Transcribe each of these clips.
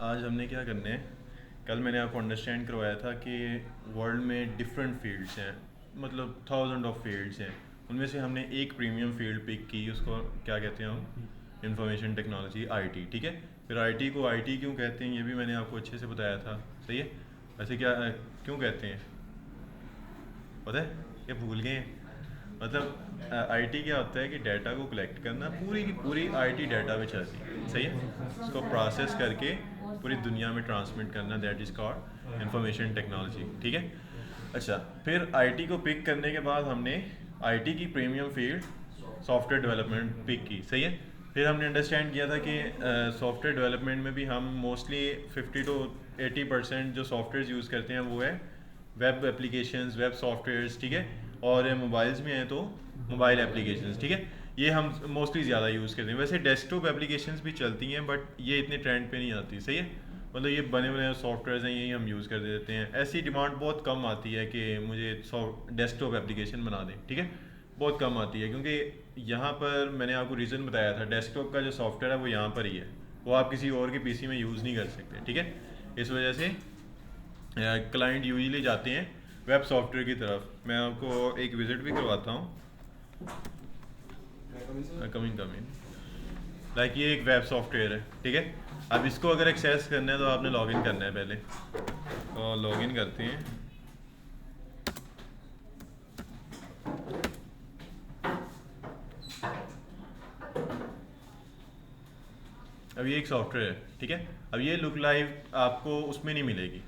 आज हमने क्या करना है। कल मैंने आपको अंडरस्टैंड करवाया था कि वर्ल्ड में डिफरेंट फील्ड्स हैं, मतलब थाउजेंड ऑफ फील्ड्स हैं। उनमें से हमने एक प्रीमियम फील्ड पिक की, उसको क्या कहते हैं हम, इंफॉर्मेशन टेक्नोलॉजी, आईटी। ठीक है। फिर आईटी को आईटी क्यों कहते हैं ये भी मैंने आपको अच्छे से बताया था। सही है। वैसे क्या क्यों कहते हैं पता है, क्या भूल गए हैं? मतलब आईटी क्या होता है कि डाटा को कलेक्ट करना, पूरी की पूरी आईटी डाटा पे चलती है। सही है। उसको प्रोसेस करके पूरी दुनिया में ट्रांसमिट करना, that is called information technology. ठीक है। अच्छा, फिर आईटी को पिक करने के बाद हमने आईटी की premium field software development pick की। सही है। फिर हमने अंडरस्टैंड किया था कि सॉफ्टवेयर डेवलपमेंट में भी हम मोस्टली 50 to 80% जो सॉफ्टवेयर यूज़ करते हैं वो है वेब एप्लीकेशंस, वेब सॉफ्टवेयर्स। ठीक है। और मोबाइल्स में हैं तो मोबाइल एप्लीकेशंस। ठीक है। ये हम मोस्टली ज़्यादा यूज़ करते हैं। वैसे डेस्कटॉप एप्लीकेशंस भी चलती हैं बट ये इतने ट्रेंड पे नहीं आती। सही है। मतलब ये बने बने सॉफ्टवेयर्स हैं, यही हम यूज़ कर देते हैं। ऐसी डिमांड बहुत कम आती है कि मुझे डेस्कटॉप एप्लीकेशन बना दें। ठीक है। बहुत कम आती है क्योंकि यहाँ पर मैंने आपको रीज़न बताया था, डेस्कटॉप का जो सॉफ्टवेयर है वो यहाँ पर ही है, वो आप किसी और के पीसी में यूज़ नहीं कर सकते। ठीक है। इस वजह से क्लाइंट यूजली जाते हैं वेब सॉफ्टवेयर की तरफ। मैं आपको एक विज़िट भी करवाता हूँ। कमिंग कमिंग लाइक ये एक वेब सॉफ्टवेयर है। ठीक है। अब इसको अगर एक्सेस करना है तो आपने लॉगिन करना है पहले, तो लॉगिन करते हैं। अब ये एक सॉफ्टवेयर है। ठीक है। अब ये लुक लाइव आपको उसमें नहीं मिलेगी।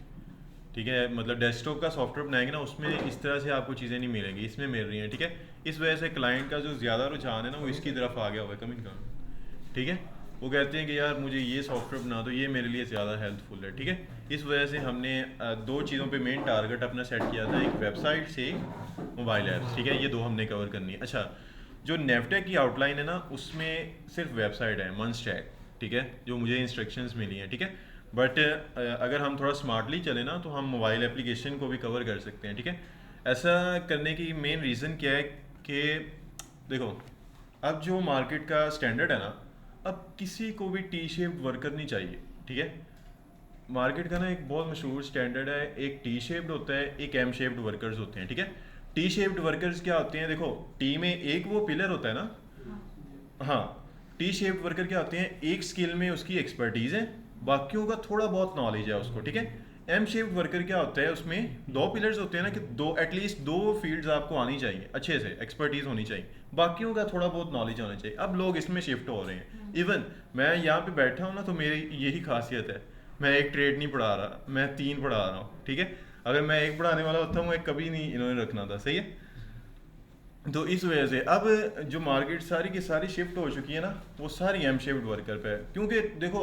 ठीक है। मतलब डेस्कटॉप का सॉफ्टवेयर बनाएंगे ना, उसमें इस तरह से आपको चीज़ें नहीं मिलेंगी, इसमें मिल रही हैं। ठीक है। इस वजह से क्लाइंट का जो ज़्यादा रुझान है ना वो इसकी तरफ आ गया हुआ है, कमिंग कम। ठीक है। वो कहते हैं कि यार मुझे ये सॉफ्टवेयर बना दो, ये मेरे लिए ज़्यादा हेल्पफुल है। ठीक है। इस वजह से हमने दो चीज़ों पे मेन टारगेट अपना सेट किया था, एक वेबसाइट से एक मोबाइल ऐप्स। ठीक है। ये दो हमने कवर करनी है। अच्छा, जो नेवटेक की आउटलाइन है ना उसमें सिर्फ वेबसाइट है, मंस्टैक। ठीक है। जो मुझे इंस्ट्रक्शंस मिली हैं। ठीक है। बट अगर हम थोड़ा स्मार्टली चले ना तो हम मोबाइल एप्लीकेशन को भी कवर कर सकते हैं। ठीक है। ऐसा करने की मेन रीज़न क्या है कि देखो, अब जो मार्केट का स्टैंडर्ड है ना, अब किसी को भी टी शेप्ड वर्कर नहीं चाहिए। ठीक है। मार्केट का ना एक बहुत मशहूर स्टैंडर्ड है, एक टी शेप्ड होता है, एक एम शेप्ड वर्कर्स होते हैं। ठीक है। टी शेप्ड वर्कर्स क्या होते हैं, देखो टी में एक वो पिलर होता है ना। हाँ। टी शेप्ड वर्कर क्या होते हैं, एक स्किल में उसकी एक्सपर्टीज है, बाकियों का थोड़ा बहुत नॉलेज है उसको। ठीक है। एम शेप्ड वर्कर क्या होता है, उसमें दो पिलर्स होते हैं ना, कि दो एटलीस्ट दो फील्ड्स आपको आनी चाहिए, अच्छे से एक्सपर्टीज होनी चाहिए, बाकियों का थोड़ा बहुत नॉलेज होना चाहिए। अब लोग इसमें शिफ्ट हो रहे हैं। इवन मैं यहाँ पे बैठा हूँ ना, तो मेरी यही खासियत है, मैं एक ट्रेड नहीं पढ़ा रहा, मैं तीन पढ़ा रहा हूँ। ठीक है। अगर मैं एक पढ़ाने वाला होता हूँ, मैं कभी नहीं इन्होंने रखना था। सही है। तो इस वजह से अब जो मार्केट सारी की सारी शिफ्ट हो चुकी है ना, वो सारी एम शेप्ड वर्कर पे है। क्योंकि देखो,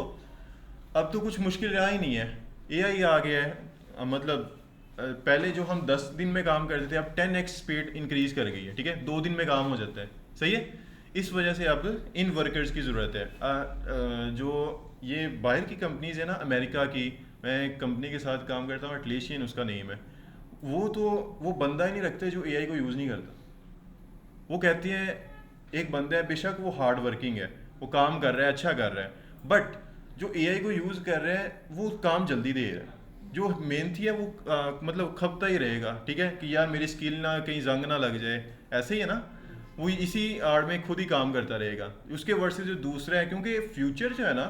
अब तो कुछ मुश्किल रहा ही नहीं है, एआई आ गया है। मतलब पहले जो हम 10 दिन में काम करते थे, अब 10x स्पीड इंक्रीज कर गई है। ठीक है। 2 दिन में काम हो जाता है। सही है। इस वजह से अब इन वर्कर्स की ज़रूरत है। जो ये बाहर की कंपनीज है ना, अमेरिका की, मैं एक कंपनी के साथ काम करता हूँ, एटलेशियन उसका नेम है। वो तो वो बंदा ही नहीं रखते जो एआई को यूज़ नहीं करता। वो कहती हैं एक बंदा है, बेशक वो हार्ड वर्किंग है, वो काम कर रहा है, अच्छा कर रहा है, बट जो एआई को यूज़ कर रहा है वो काम जल्दी दे रहा है। जो मेहनती है वो मतलब खपता ही रहेगा। ठीक है। कि यार मेरी स्किल ना कहीं जंग ना लग जाए, ऐसे ही है ना। वो इसी आड़ में खुद ही काम करता रहेगा। उसके वर्सेस जो दूसरा है, क्योंकि फ्यूचर जो है ना,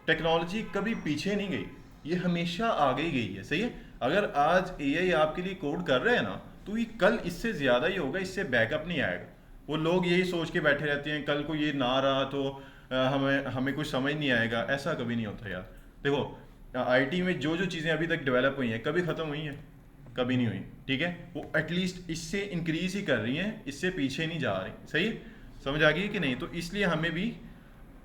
टेक्नोलॉजी कभी पीछे नहीं गई, ये हमेशा आगे ही गई है। सही है। अगर आज एआई आपके लिए कोड कर रहे हैं ना, तो ये कल इससे ज़्यादा ही होगा, इससे बैकअप नहीं आएगा। वो लोग यही सोच के बैठे रहते हैं कल को ये ना रहा तो हमें हमें कुछ समझ नहीं आएगा। ऐसा कभी नहीं होता यार। देखो आईटी में जो जो चीज़ें अभी तक डेवलप हुई हैं, कभी ख़त्म हुई हैं? कभी नहीं हुई। ठीक है। वो एटलीस्ट इससे इंक्रीज ही कर रही हैं, इससे पीछे नहीं जा रही। सही है। समझ आ गई है कि नहीं? तो इसलिए हमें भी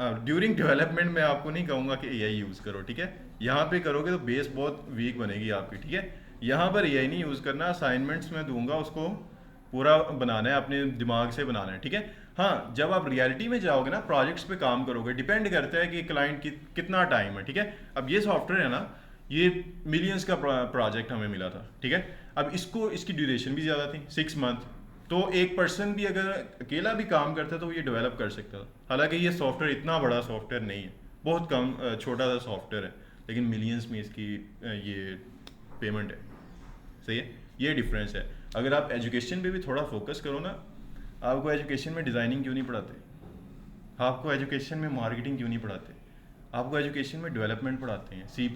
ड्यूरिंग डेवलपमेंट में आपको नहीं कहूँगा कि एआई यूज़ करो। ठीक है। यहाँ पे करोगे तो बेस बहुत वीक बनेगी आपकी। ठीक है। यहाँ पर एआई नहीं यूज़ करना, असाइनमेंट्स में दूंगा उसको पूरा बनाना है, अपने दिमाग से बनाना है। ठीक है। हाँ, जब आप रियलिटी में जाओगे ना, प्रोजेक्ट्स पे काम करोगे, डिपेंड करता है कि क्लाइंट की कितना टाइम है। ठीक है। अब ये सॉफ्टवेयर है ना, ये मिलियंस का प्रोजेक्ट हमें मिला था। ठीक है। अब इसको इसकी ड्यूरेशन भी ज़्यादा थी, 6 मंथ। तो एक पर्सन भी अगर अकेला भी काम करता तो ये डेवलप कर सकता था। हालांकि ये सॉफ्टवेयर इतना बड़ा सॉफ्टवेयर नहीं है, बहुत कम छोटा सा सॉफ्टवेयर है। लेकिन मिलियंस में इसकी ये पेमेंट है। सही है, ये डिफरेंस है। अगर आप एजुकेशन पे भी थोड़ा फोकस करो ना, आपको एजुकेशन में डिज़ाइनिंग क्यों नहीं पढ़ाते, आपको एजुकेशन में मार्केटिंग क्यों नहीं पढ़ाते, आपको एजुकेशन में डेवलपमेंट पढ़ाते हैं, C++,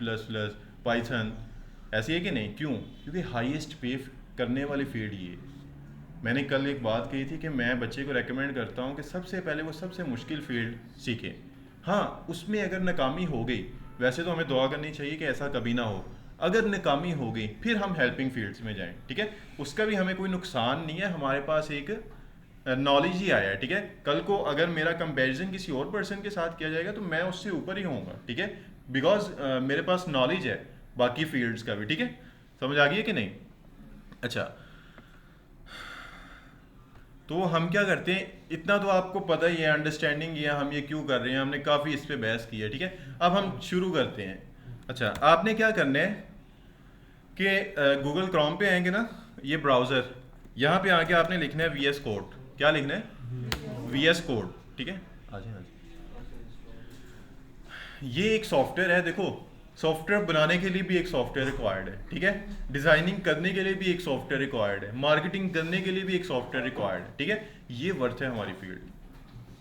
पाइथन, ऐसे है कि नहीं? क्यों? क्योंकि हाईएस्ट पे करने वाली फील्ड ये है। मैंने कल एक बात कही थी कि मैं बच्चे को रेकमेंड करता हूँ कि सबसे पहले वो सबसे मुश्किल फील्ड सीखे। हाँ, उसमें अगर नाकामी हो गई, वैसे तो हमें दुआ करनी चाहिए कि ऐसा कभी ना हो, अगर नाकामी हो गई फिर हम हेल्पिंग फील्ड्स में जाएं, ठीक है? उसका भी हमें कोई नुकसान नहीं है, हमारे पास एक नॉलेज ही आया है, ठीक है? कल को अगर मेरा कंपैरिजन किसी और पर्सन के साथ किया जाएगा तो मैं उससे ऊपर ही होऊंगा, ठीक है? बिकॉज मेरे पास नॉलेज है बाकी फील्ड्स का भी, ठीक है? समझ आ गई है कि नहीं? अच्छा, तो हम क्या करते हैं, इतना तो आपको पता ही है, अंडरस्टैंडिंग ये हम ये क्यों कर रहे हैं, हमने काफ़ी इस पे बहस की है, ठीक है? अब हम शुरू करते हैं। अच्छा, आपने क्या करना है कि गूगल क्रोम पे आएंगे ना, ये ब्राउज़र, यहाँ पे आके आपने लिखना है VS कोड। क्या लिखना है? VS कोड, ठीक है? आ जाए, आ जाए। ये एक सॉफ्टवेयर है, देखो, सॉफ्टवेयर बनाने के लिए भी एक सॉफ्टवेयर रिक्वायर्ड है, ठीक है? डिजाइनिंग करने के लिए भी एक सॉफ्टवेयर रिक्वायर्ड है, मार्केटिंग करने के लिए भी एक सॉफ्टवेयर रिक्वायर्ड है, ठीक है? ये वर्थ है हमारी फील्ड।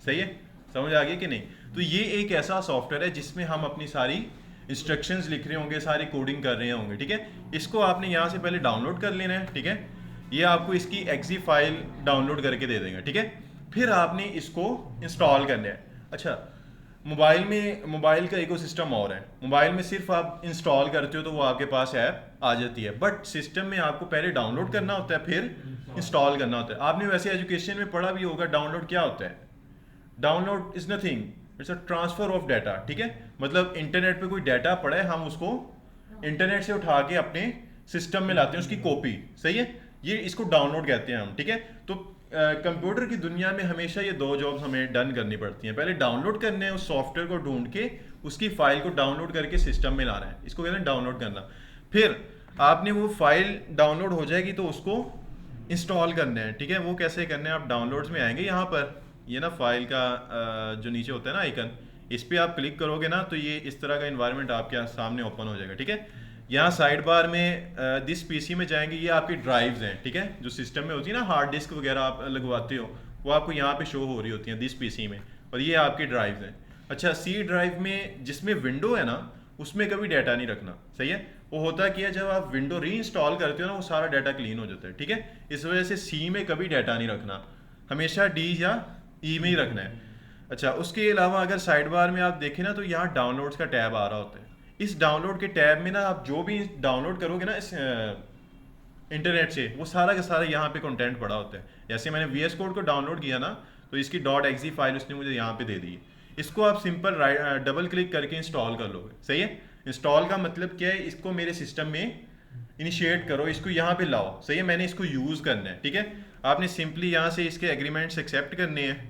सही है, समझ आ गई कि नहीं? तो ये एक ऐसा सॉफ्टवेयर है जिसमें हम अपनी सारी इंस्ट्रक्शंस लिख रहे होंगे, सारी कोडिंग कर रहे होंगे, ठीक है? इसको आपने यहाँ से पहले डाउनलोड कर लेना है, ठीक है? ये आपको इसकी एक्सी फाइल डाउनलोड करके दे देंगे, ठीक है? फिर आपने इसको इंस्टॉल करना है। अच्छा, मोबाइल का इकोसिस्टम और है, मोबाइल में सिर्फ आप इंस्टॉल करते हो तो वो आपके पास ऐप आ जाती है, बट सिस्टम में आपको पहले डाउनलोड करना होता है, फिर इंस्टॉल करना होता है। आपने वैसे एजुकेशन में पढ़ा भी होगा, डाउनलोड क्या होता है? Download is nothing, it's a transfer of data, ठीक है? मतलब इंटरनेट पे कोई डाटा पड़ा है, हम उसको इंटरनेट से उठा के अपने सिस्टम में लाते हैं, उसकी कॉपी। सही है, ये इसको डाउनलोड कहते हैं हम, ठीक है? तो कंप्यूटर की दुनिया में हमेशा ये दो जॉब्स हमें डन करनी पड़ती हैं। पहले डाउनलोड करने हैं, उस सॉफ्टवेयर को ढूंढ के उसकी फाइल को डाउनलोड करके सिस्टम में लाना है, इसको कहते हैं डाउनलोड करना। फिर आपने वो फाइल डाउनलोड हो जाएगी तो उसको इंस्टॉल करना है, ठीक है? वो कैसे करना है, आप डाउनलोड्स में आएंगे, यहाँ पर ये ना फाइल का जो नीचे होता है ना आइकन, इस पर आप क्लिक करोगे ना तो ये इस तरह का इन्वायरमेंट आपके सामने ओपन हो जाएगा, ठीक है? यहाँ साइड बार में दिस पीसी में जाएंगे, ये आपकी ड्राइव्स हैं, ठीक है? जो सिस्टम में होती है ना, हार्ड डिस्क वगैरह आप लगवाते हो, वो आपको यहाँ पे शो हो रही होती हैं दिस पीसी में, और ये आपकी ड्राइव्स हैं। अच्छा, C ड्राइव में जिसमें विंडो है ना, उसमें कभी डाटा नहीं रखना। सही है, वो होता क्या है, जब आप विंडो री इंस्टॉल करते हो ना, वो सारा डाटा क्लीन हो जाता है, ठीक है? इस वजह से C में कभी डाटा नहीं रखना, हमेशा D या E में ही रखना है। अच्छा, उसके अलावा अगर साइड बार में आप देखें ना, तो यहाँ डाउनलोड्स का टैब आ रहा होता है। इस डाउनलोड के टैब में ना आप जो भी डाउनलोड करोगे ना इस इंटरनेट से, वो सारा का सारा यहाँ पे कंटेंट पड़ा होता है। जैसे मैंने VS कोड को डाउनलोड किया ना, तो इसकी .exe फाइल उसने मुझे यहाँ पे दे दी है। इसको आप सिंपल डबल क्लिक करके इंस्टॉल कर लोगे। सही है, इंस्टॉल का मतलब क्या है, इसको मेरे सिस्टम में इनिशिएट करो, इसको यहाँ पे लाओ। सही है, मैंने इसको यूज़ करना है, ठीक है? आपने सिंपली यहाँ से इसके एग्रीमेंट्स एक्सेप्ट करने हैं,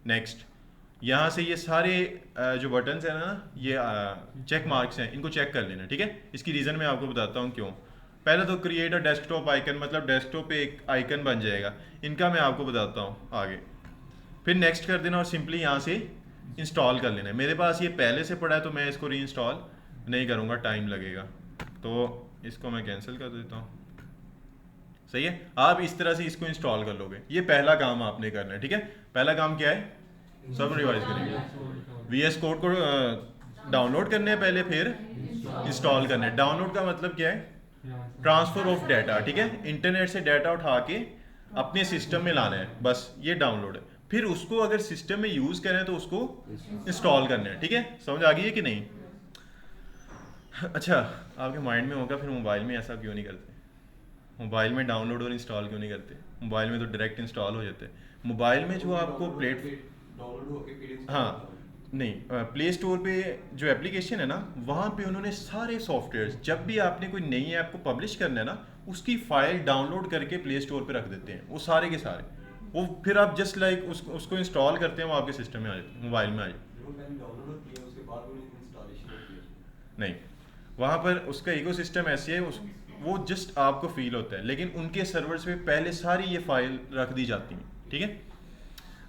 नेक्स्ट। यहाँ से ये सारे जो बटन्स हैं ना, ये चेक मार्क्स हैं, इनको चेक कर लेना, ठीक है? इसकी रीज़न मैं आपको बताता हूँ क्यों। पहले तो क्रिएट अ डेस्कटॉप आइकन, मतलब डेस्कटॉप पे एक आइकन बन जाएगा, इनका मैं आपको बताता हूँ आगे। फिर नेक्स्ट कर देना और सिंपली यहाँ से इंस्टॉल कर लेना है। मेरे पास ये पहले से पड़ा है तो मैं इसको री इंस्टॉल नहीं करूँगा, टाइम लगेगा, तो इसको मैं कैंसिल कर देता हूँ। सही है, आप इस तरह से इसको इंस्टॉल कर लोगे। ये पहला काम आपने करना है, ठीक है? पहला काम क्या है, सब रिवाइज करेंगे। VS कोड को डाउनलोड करने है पहले, फिर इंस्टॉल करना है। डाउनलोड का मतलब क्या है, ट्रांसफर ऑफ डाटा, ठीक है? इंटरनेट से डाटा उठा के अपने सिस्टम में लाना है, बस ये डाउनलोड है। फिर उसको अगर सिस्टम में यूज करें तो उसको इंस्टॉल करना है, ठीक है? समझ आ गई है कि नहीं? अच्छा, आपके माइंड में होगा फिर मोबाइल में ऐसा क्यों नहीं करते, मोबाइल में डाउनलोड और इंस्टॉल क्यों नहीं करते? मोबाइल में तो डायरेक्ट इंस्टॉल हो जाते हैं। मोबाइल में जो आपको हाँ, नहीं, प्ले स्टोर पे जो एप्लीकेशन है ना, वहाँ पे उन्होंने सारे सॉफ्टवेयर, जब भी आपने कोई नई ऐप को पब्लिश करना है ना, उसकी फाइल डाउनलोड करके प्ले स्टोर पे रख देते हैं, वो सारे के सारे। वो फिर आप जस्ट लाइक उसको इंस्टॉल करते हैं, वो आपके सिस्टम में आ जाते हैं, मोबाइल में आ जाते नहीं, वहाँ पर उसका इकोसिस्टम ऐसे है, वो जस्ट आपको फील होता है, लेकिन उनके सर्वर्स पे पहले सारी ये फाइल रख दी जाती हैं, ठीक है?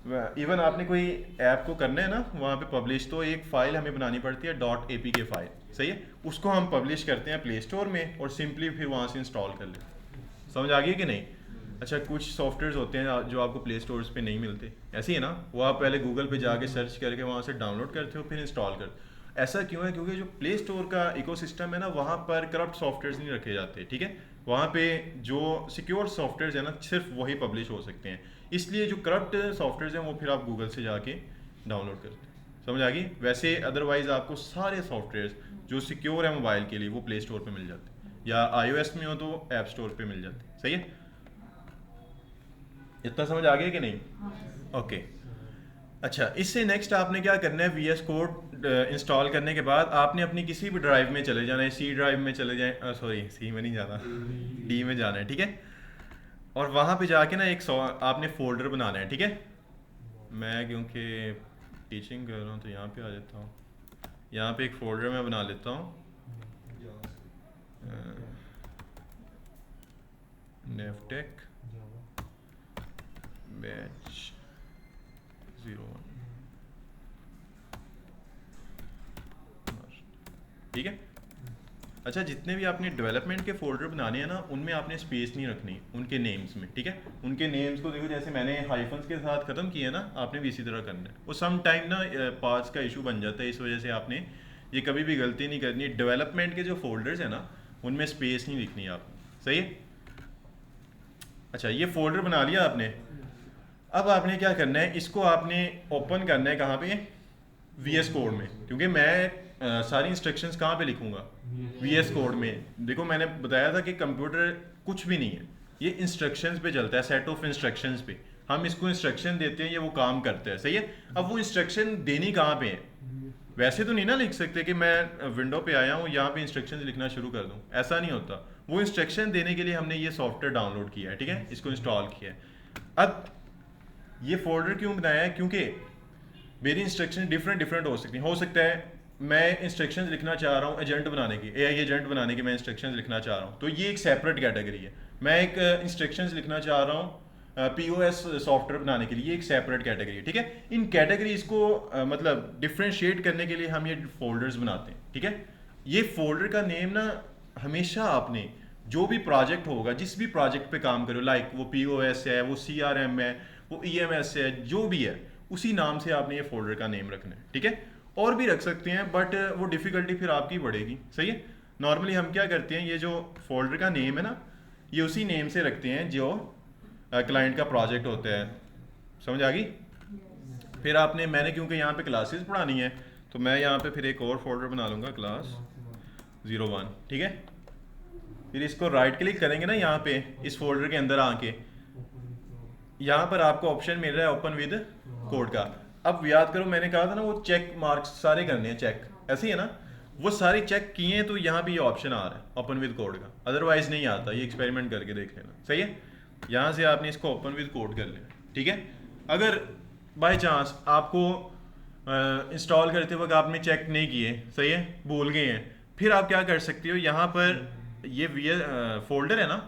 इवन आपने कोई ऐप को करना है ना वहाँ पे पब्लिश, तो एक फ़ाइल हमें बनानी पड़ती है .apk फाइल, सही है, उसको हम पब्लिश करते हैं प्ले स्टोर में और सिंपली फिर वहाँ से इंस्टॉल कर लेते हैं। समझ आ गई कि नहीं? अच्छा, कुछ सॉफ्टवेयर्स होते हैं जो आपको प्ले स्टोर्स पे नहीं मिलते, ऐसे ही है ना, वो आप पहले गूगल पे जाके सर्च करके वहाँ से डाउनलोड करते हो फिर इंस्टॉल करते हो। ऐसा क्यों है? क्योंकि जो प्ले स्टोर का इकोसिस्टम है ना, वहाँ पर करप्ट सॉफ्टवेयर्स नहीं रखे जाते, ठीक है। वहाँ पे जो सिक्योर सॉफ्टवेयर्स है ना, सिर्फ वही पब्लिश हो सकते हैं, इसलिए जो करप्ट सॉफ्टवेयर्स हैं वो फिर आप गूगल से जाके डाउनलोड करते हैं। समझ आ गई? वैसे अदरवाइज़ आपको सारे सॉफ्टवेयर्स जो सिक्योर है मोबाइल के लिए वो प्ले स्टोर पे मिल जाते हैं, या iOS में हो तो ऐप स्टोर पे मिल जाते हैं, सही है। इतना समझ आ गया कि नहीं? ओके। अच्छा, इससे नेक्स्ट आपने क्या करना है, VS कोड इंस्टॉल करने के बाद आपने अपनी किसी भी ड्राइव में चले जाना है, C ड्राइव में चले जाए, सॉरी C में नहीं जाना, D में जाना है, ठीक है। और वहाँ पे जाके ना आपने फोल्डर बनाना है, ठीक है। मैं क्योंकि टीचिंग कर रहा हूँ तो यहाँ पे आ जाता हूँ, यहाँ पे एक फोल्डर मैं बना लेता हूँ, नेवटेक बैच 01, ठीक है। अच्छा, जितने भी आपने डेवलपमेंट के फोल्डर बनाने हैं ना, उनमें आपने स्पेस नहीं रखनी उनके नेम्स में, ठीक है। उनके नेम्स को देखो, जैसे मैंने हाइफन्स के साथ ख़त्म किया ना, आपने भी इसी तरह करना है। वो सम टाइम ना पार्ट्स का इशू बन जाता है, इस वजह से आपने ये कभी भी गलती नहीं करनी। डेवलपमेंट के जो फोल्डर्स हैं ना, उनमें स्पेस नहीं लिखनी आपने, सही है। अच्छा, ये फोल्डर बना लिया आपने। अब आपने क्या करना है, इसको आपने ओपन करना है कहाँ पे? VS कोड में, क्योंकि मैं सारी इंस्ट्रक्शंस कहाँ पे लिखूंगा? VS कोड में। देखो, मैंने बताया था कि कंप्यूटर कुछ भी नहीं है, ये इंस्ट्रक्शंस पे चलता है, सेट ऑफ इंस्ट्रक्शंस पे। हम इसको इंस्ट्रक्शन देते हैं, ये वो काम करता है, सही है। अब वो इंस्ट्रक्शन देनी कहाँ पे है? वैसे तो नहीं ना लिख सकते कि मैं विंडो पे आया हूँ, यहाँ पे इंस्ट्रक्शंस लिखना शुरू कर दूँ, ऐसा नहीं होता। वो इंस्ट्रक्शन देने के लिए हमने ये सॉफ्टवेयर डाउनलोड किया है, ठीक है, इसको इंस्टॉल किया है। अब ये फोल्डर क्यों बनाया है? क्योंकि मेरी इंस्ट्रक्शन डिफरेंट हो सकती हैं। हो सकता है मैं इंस्ट्रक्शंस लिखना चाह रहा हूँ एजेंट बनाने की, AI एजेंट बनाने की मैं इंस्ट्रक्शंस लिखना चाह रहा हूँ, तो ये एक सेपरेट कैटेगरी है। मैं एक इंस्ट्रक्शंस लिखना चाह रहा हूँ POS सॉफ्टवेयर बनाने के लिए, एक सेपरेट कैटेगरी है, ठीक है। इन कैटेगरीज को मतलब डिफ्रेंशिएट करने के लिए हम ये फोल्डर्स बनाते हैं, ठीक है। ये फोल्डर का नेम ना हमेशा आपने जो भी प्रोजेक्ट होगा, जिस भी प्रोजेक्ट पे काम करो, लाइक वो POS है, वो CRM है, वो EMS है, जो भी है, उसी नाम से आपने ये फोल्डर का नेम रखना है, ठीक है। और भी रख सकते हैं, बट वो डिफ़िकल्टी फिर आपकी बढ़ेगी, सही है। नॉर्मली हम क्या करते हैं, ये जो फोल्डर का नेम है ना, ये उसी नेम से रखते हैं जो क्लाइंट का प्रोजेक्ट होता है। समझ आ गई? फिर आपने, मैंने क्योंकि यहाँ पे क्लासेस पढ़ानी है, तो मैं यहाँ पे फिर एक और फोल्डर बना लूँगा, क्लास 01, ठीक है। फिर इसको राइट क्लिक करेंगे ना यहाँ पे, इस फोल्डर के अंदर आके यहाँ पर आपको ऑप्शन मिल रहा है ओपन विद कोड का। अब याद करो, मैंने कहा था ना वो चेक मार्क्स सारे करने हैं चेक, ऐसे ही है ना, वो सारे चेक किए हैं, तो यहाँ पे ये ऑप्शन आ रहा है ओपन विद कोड का, अदरवाइज नहीं आता। ये एक्सपेरिमेंट करके देख लेना, सही है। यहाँ से आपने इसको ओपन विद कोड कर लेना, ठीक है। अगर बाई चांस आपको इंस्टॉल करते वक्त आपने चेक नहीं किए, सही है, भूल गए हैं, फिर आप क्या कर सकते हो, यहाँ पर ये फोल्डर है ना,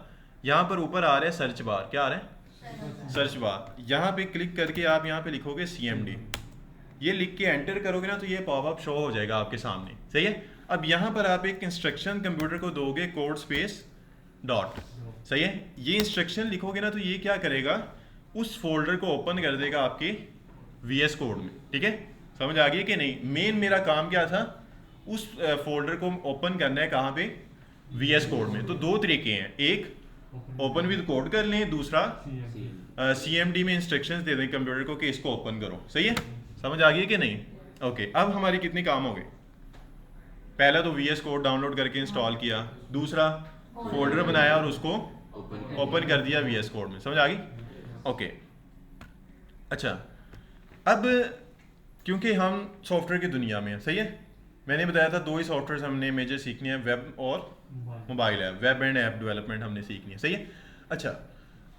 यहाँ पर ऊपर आ रहा है सर्च बार, क्या आ रहा है? Search bar. यहाँ पे क्लिक करके आप यहाँ पे लिखोगे CMD, ये लिख के एंटर करोगे ना, तो ये पॉपअप शो हो जाएगा आपके सामने, सही है। अब यहाँ पर आप एक इंस्ट्रक्शन कंप्यूटर को दोगे, कोड स्पेस डॉट, सही है। ये इंस्ट्रक्शन लिखोगे ना, तो ये क्या करेगा, उस फोल्डर को ओपन कर देगा आपके VS कोड में, ठीक है। समझ आ गई कि नहीं? मेन मेरा काम क्या था, उस फोल्डर को ओपन करना है, कहाँ पे? VS कोड में। तो दो तरीके हैं, एक ओपन विद कोड कर लें, दूसरा CMD में इंस्ट्रक्शंस दे दें कंप्यूटर को कि इसको ओपन करो, सही है। समझ आ गई कि नहीं? ओके। अब हमारे कितने काम हो गए? पहला तो VS कोड डाउनलोड करके इंस्टॉल किया, दूसरा फोल्डर बनाया और उसको ओपन कर दिया VS कोड में। समझ आ गई? ओके। अच्छा, अब क्योंकि हम सॉफ्टवेयर की दुनिया में हैं, सही है, मैंने बताया था दो ही सॉफ्टवेयर हमने मेजर सीखनी है, वेब और mobile app, web and app development हमने सीखनी है, सही है। अच्छा,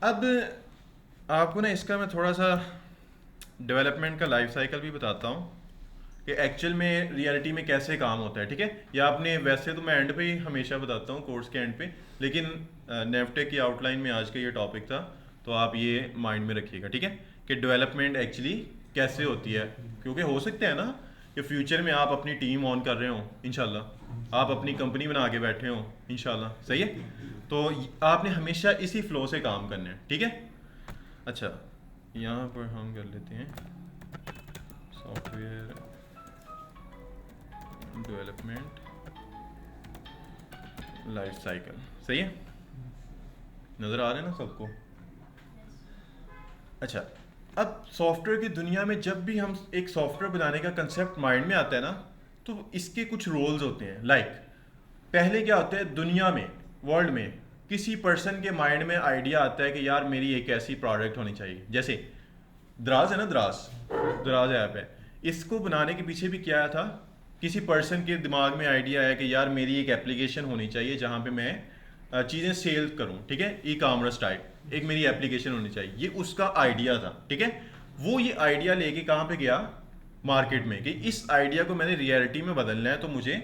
अब आपको ना इसका मैं थोड़ा सा डेवलपमेंट का लाइफ साइकिल भी बताता हूँ कि एक्चुअल में रियलिटी में कैसे काम होता है, ठीक है। या आपने, वैसे तो मैं एंड पे ही हमेशा बताता हूँ, कोर्स के एंड पे, लेकिन नेवटेक की आउटलाइन में आज का ये टॉपिक था, तो आप ये माइंड में रखिएगा, ठीक है। कि डेवलपमेंट एक्चुअली कैसे होती है, क्योंकि हो सकता है ना कि फ्यूचर में आप अपनी टीम ऑन कर रहे हो इंशाल्लाह, आप अपनी कंपनी बना के बैठे हो इंशाल्लाह, सही है। तो आपने हमेशा इसी फ्लो से काम करना है, ठीक है। अच्छा, यहाँ पर हम कर लेते हैं सॉफ्टवेयर डेवलपमेंट लाइफ साइकिल, सही है, नज़र आ रहे हैं ना सबको। अच्छा, अब सॉफ्टवेयर की दुनिया में जब भी हम एक सॉफ्टवेयर बनाने का कंसेप्ट माइंड में आता है ना, तो इसके कुछ रोल्स होते हैं। पहले क्या होता है दुनिया में, वर्ल्ड में, किसी पर्सन के माइंड में आइडिया आता है कि यार मेरी एक ऐसी प्रोडक्ट होनी चाहिए। जैसे दराज है ना, दराज ऐप है, इसको बनाने के पीछे भी क्या था, किसी पर्सन के दिमाग में आइडिया है कि यार मेरी एक एप्लीकेशन होनी चाहिए जहाँ पे मैं चीज़ें सेल करूँ, ठीक है, ई कॉमर्स टाइप एक मेरी एप्लीकेशन होनी चाहिए, ये उसका आइडिया था, ठीक है। वो ये आइडिया लेके कहाँ पे गया, मार्केट में, कि इस आइडिया को मैंने रियलिटी में बदलना है तो मुझे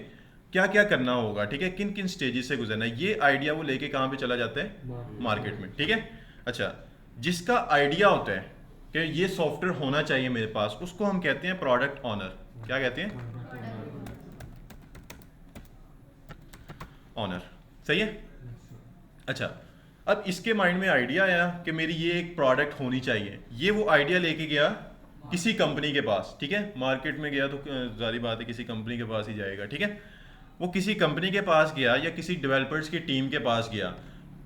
क्या क्या करना होगा, ठीक है, किन किन स्टेजेस से गुजरना है। ये आइडिया वो लेके कहाँ पे चला जाता है, मार्केट में, ठीक है। अच्छा, जिसका आइडिया होता है कि ये सॉफ्टवेयर होना चाहिए मेरे पास, उसको हम कहते हैं प्रोडक्ट ऑनर। क्या कहते हैं, ऑनर, सही है। अच्छा, अब इसके माइंड में आइडिया आया कि मेरी ये एक प्रोडक्ट होनी चाहिए, ये वो आइडिया लेके गया किसी कंपनी के पास, ठीक है, मार्केट में गया तो जारी बात है किसी कंपनी के पास ही जाएगा, ठीक है। वो किसी कंपनी के पास गया या किसी डेवलपर्स की टीम के पास गया।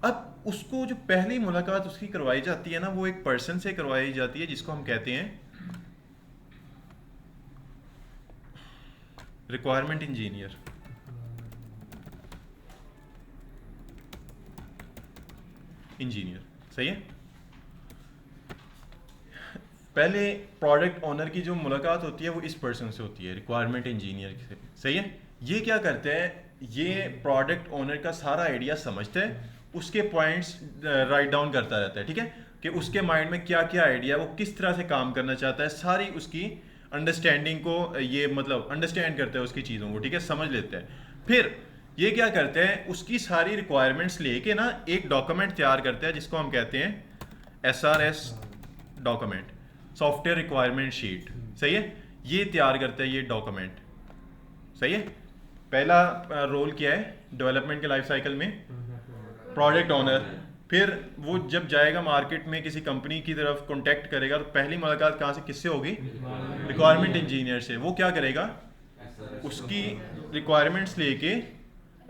अब उसको जो पहली मुलाकात उसकी करवाई जाती है ना, वो एक पर्सन से करवाई जाती है जिसको हम कहते हैं रिक्वायरमेंट इंजीनियर। सही है। पहले प्रोडक्ट ओनर की जो मुलाकात होती है वो इस पर्सन से होती है, रिक्वायरमेंट इंजीनियर से, सही है। ये क्या करते हैं, ये प्रोडक्ट ओनर का सारा आइडिया समझते हैं, उसके पॉइंट्स राइट डाउन करता रहता है, ठीक है, कि उसके माइंड में क्या क्या आइडिया, वो किस तरह से काम करना चाहता है, सारी उसकी अंडरस्टैंडिंग को ये मतलब अंडरस्टैंड करते हैं उसकी चीज़ों को, ठीक है, समझ लेते हैं। फिर ये क्या करते हैं, उसकी सारी रिक्वायरमेंट्स लेके ना एक डॉक्यूमेंट तैयार करते हैं जिसको हम कहते हैं SRS document, software requirement sheet, सही है। ये तैयार करता है ये डॉक्यूमेंट, सही है। पहला रोल क्या है डेवलपमेंट के लाइफ साइकिल में, प्रोडक्ट ओनर। फिर वो जब जाएगा मार्केट में किसी कंपनी की तरफ कांटेक्ट करेगा तो पहली मुलाकात कहाँ से किससे होगी, रिक्वायरमेंट इंजीनियर से। वो क्या करेगा, उसकी रिक्वायरमेंट्स लेके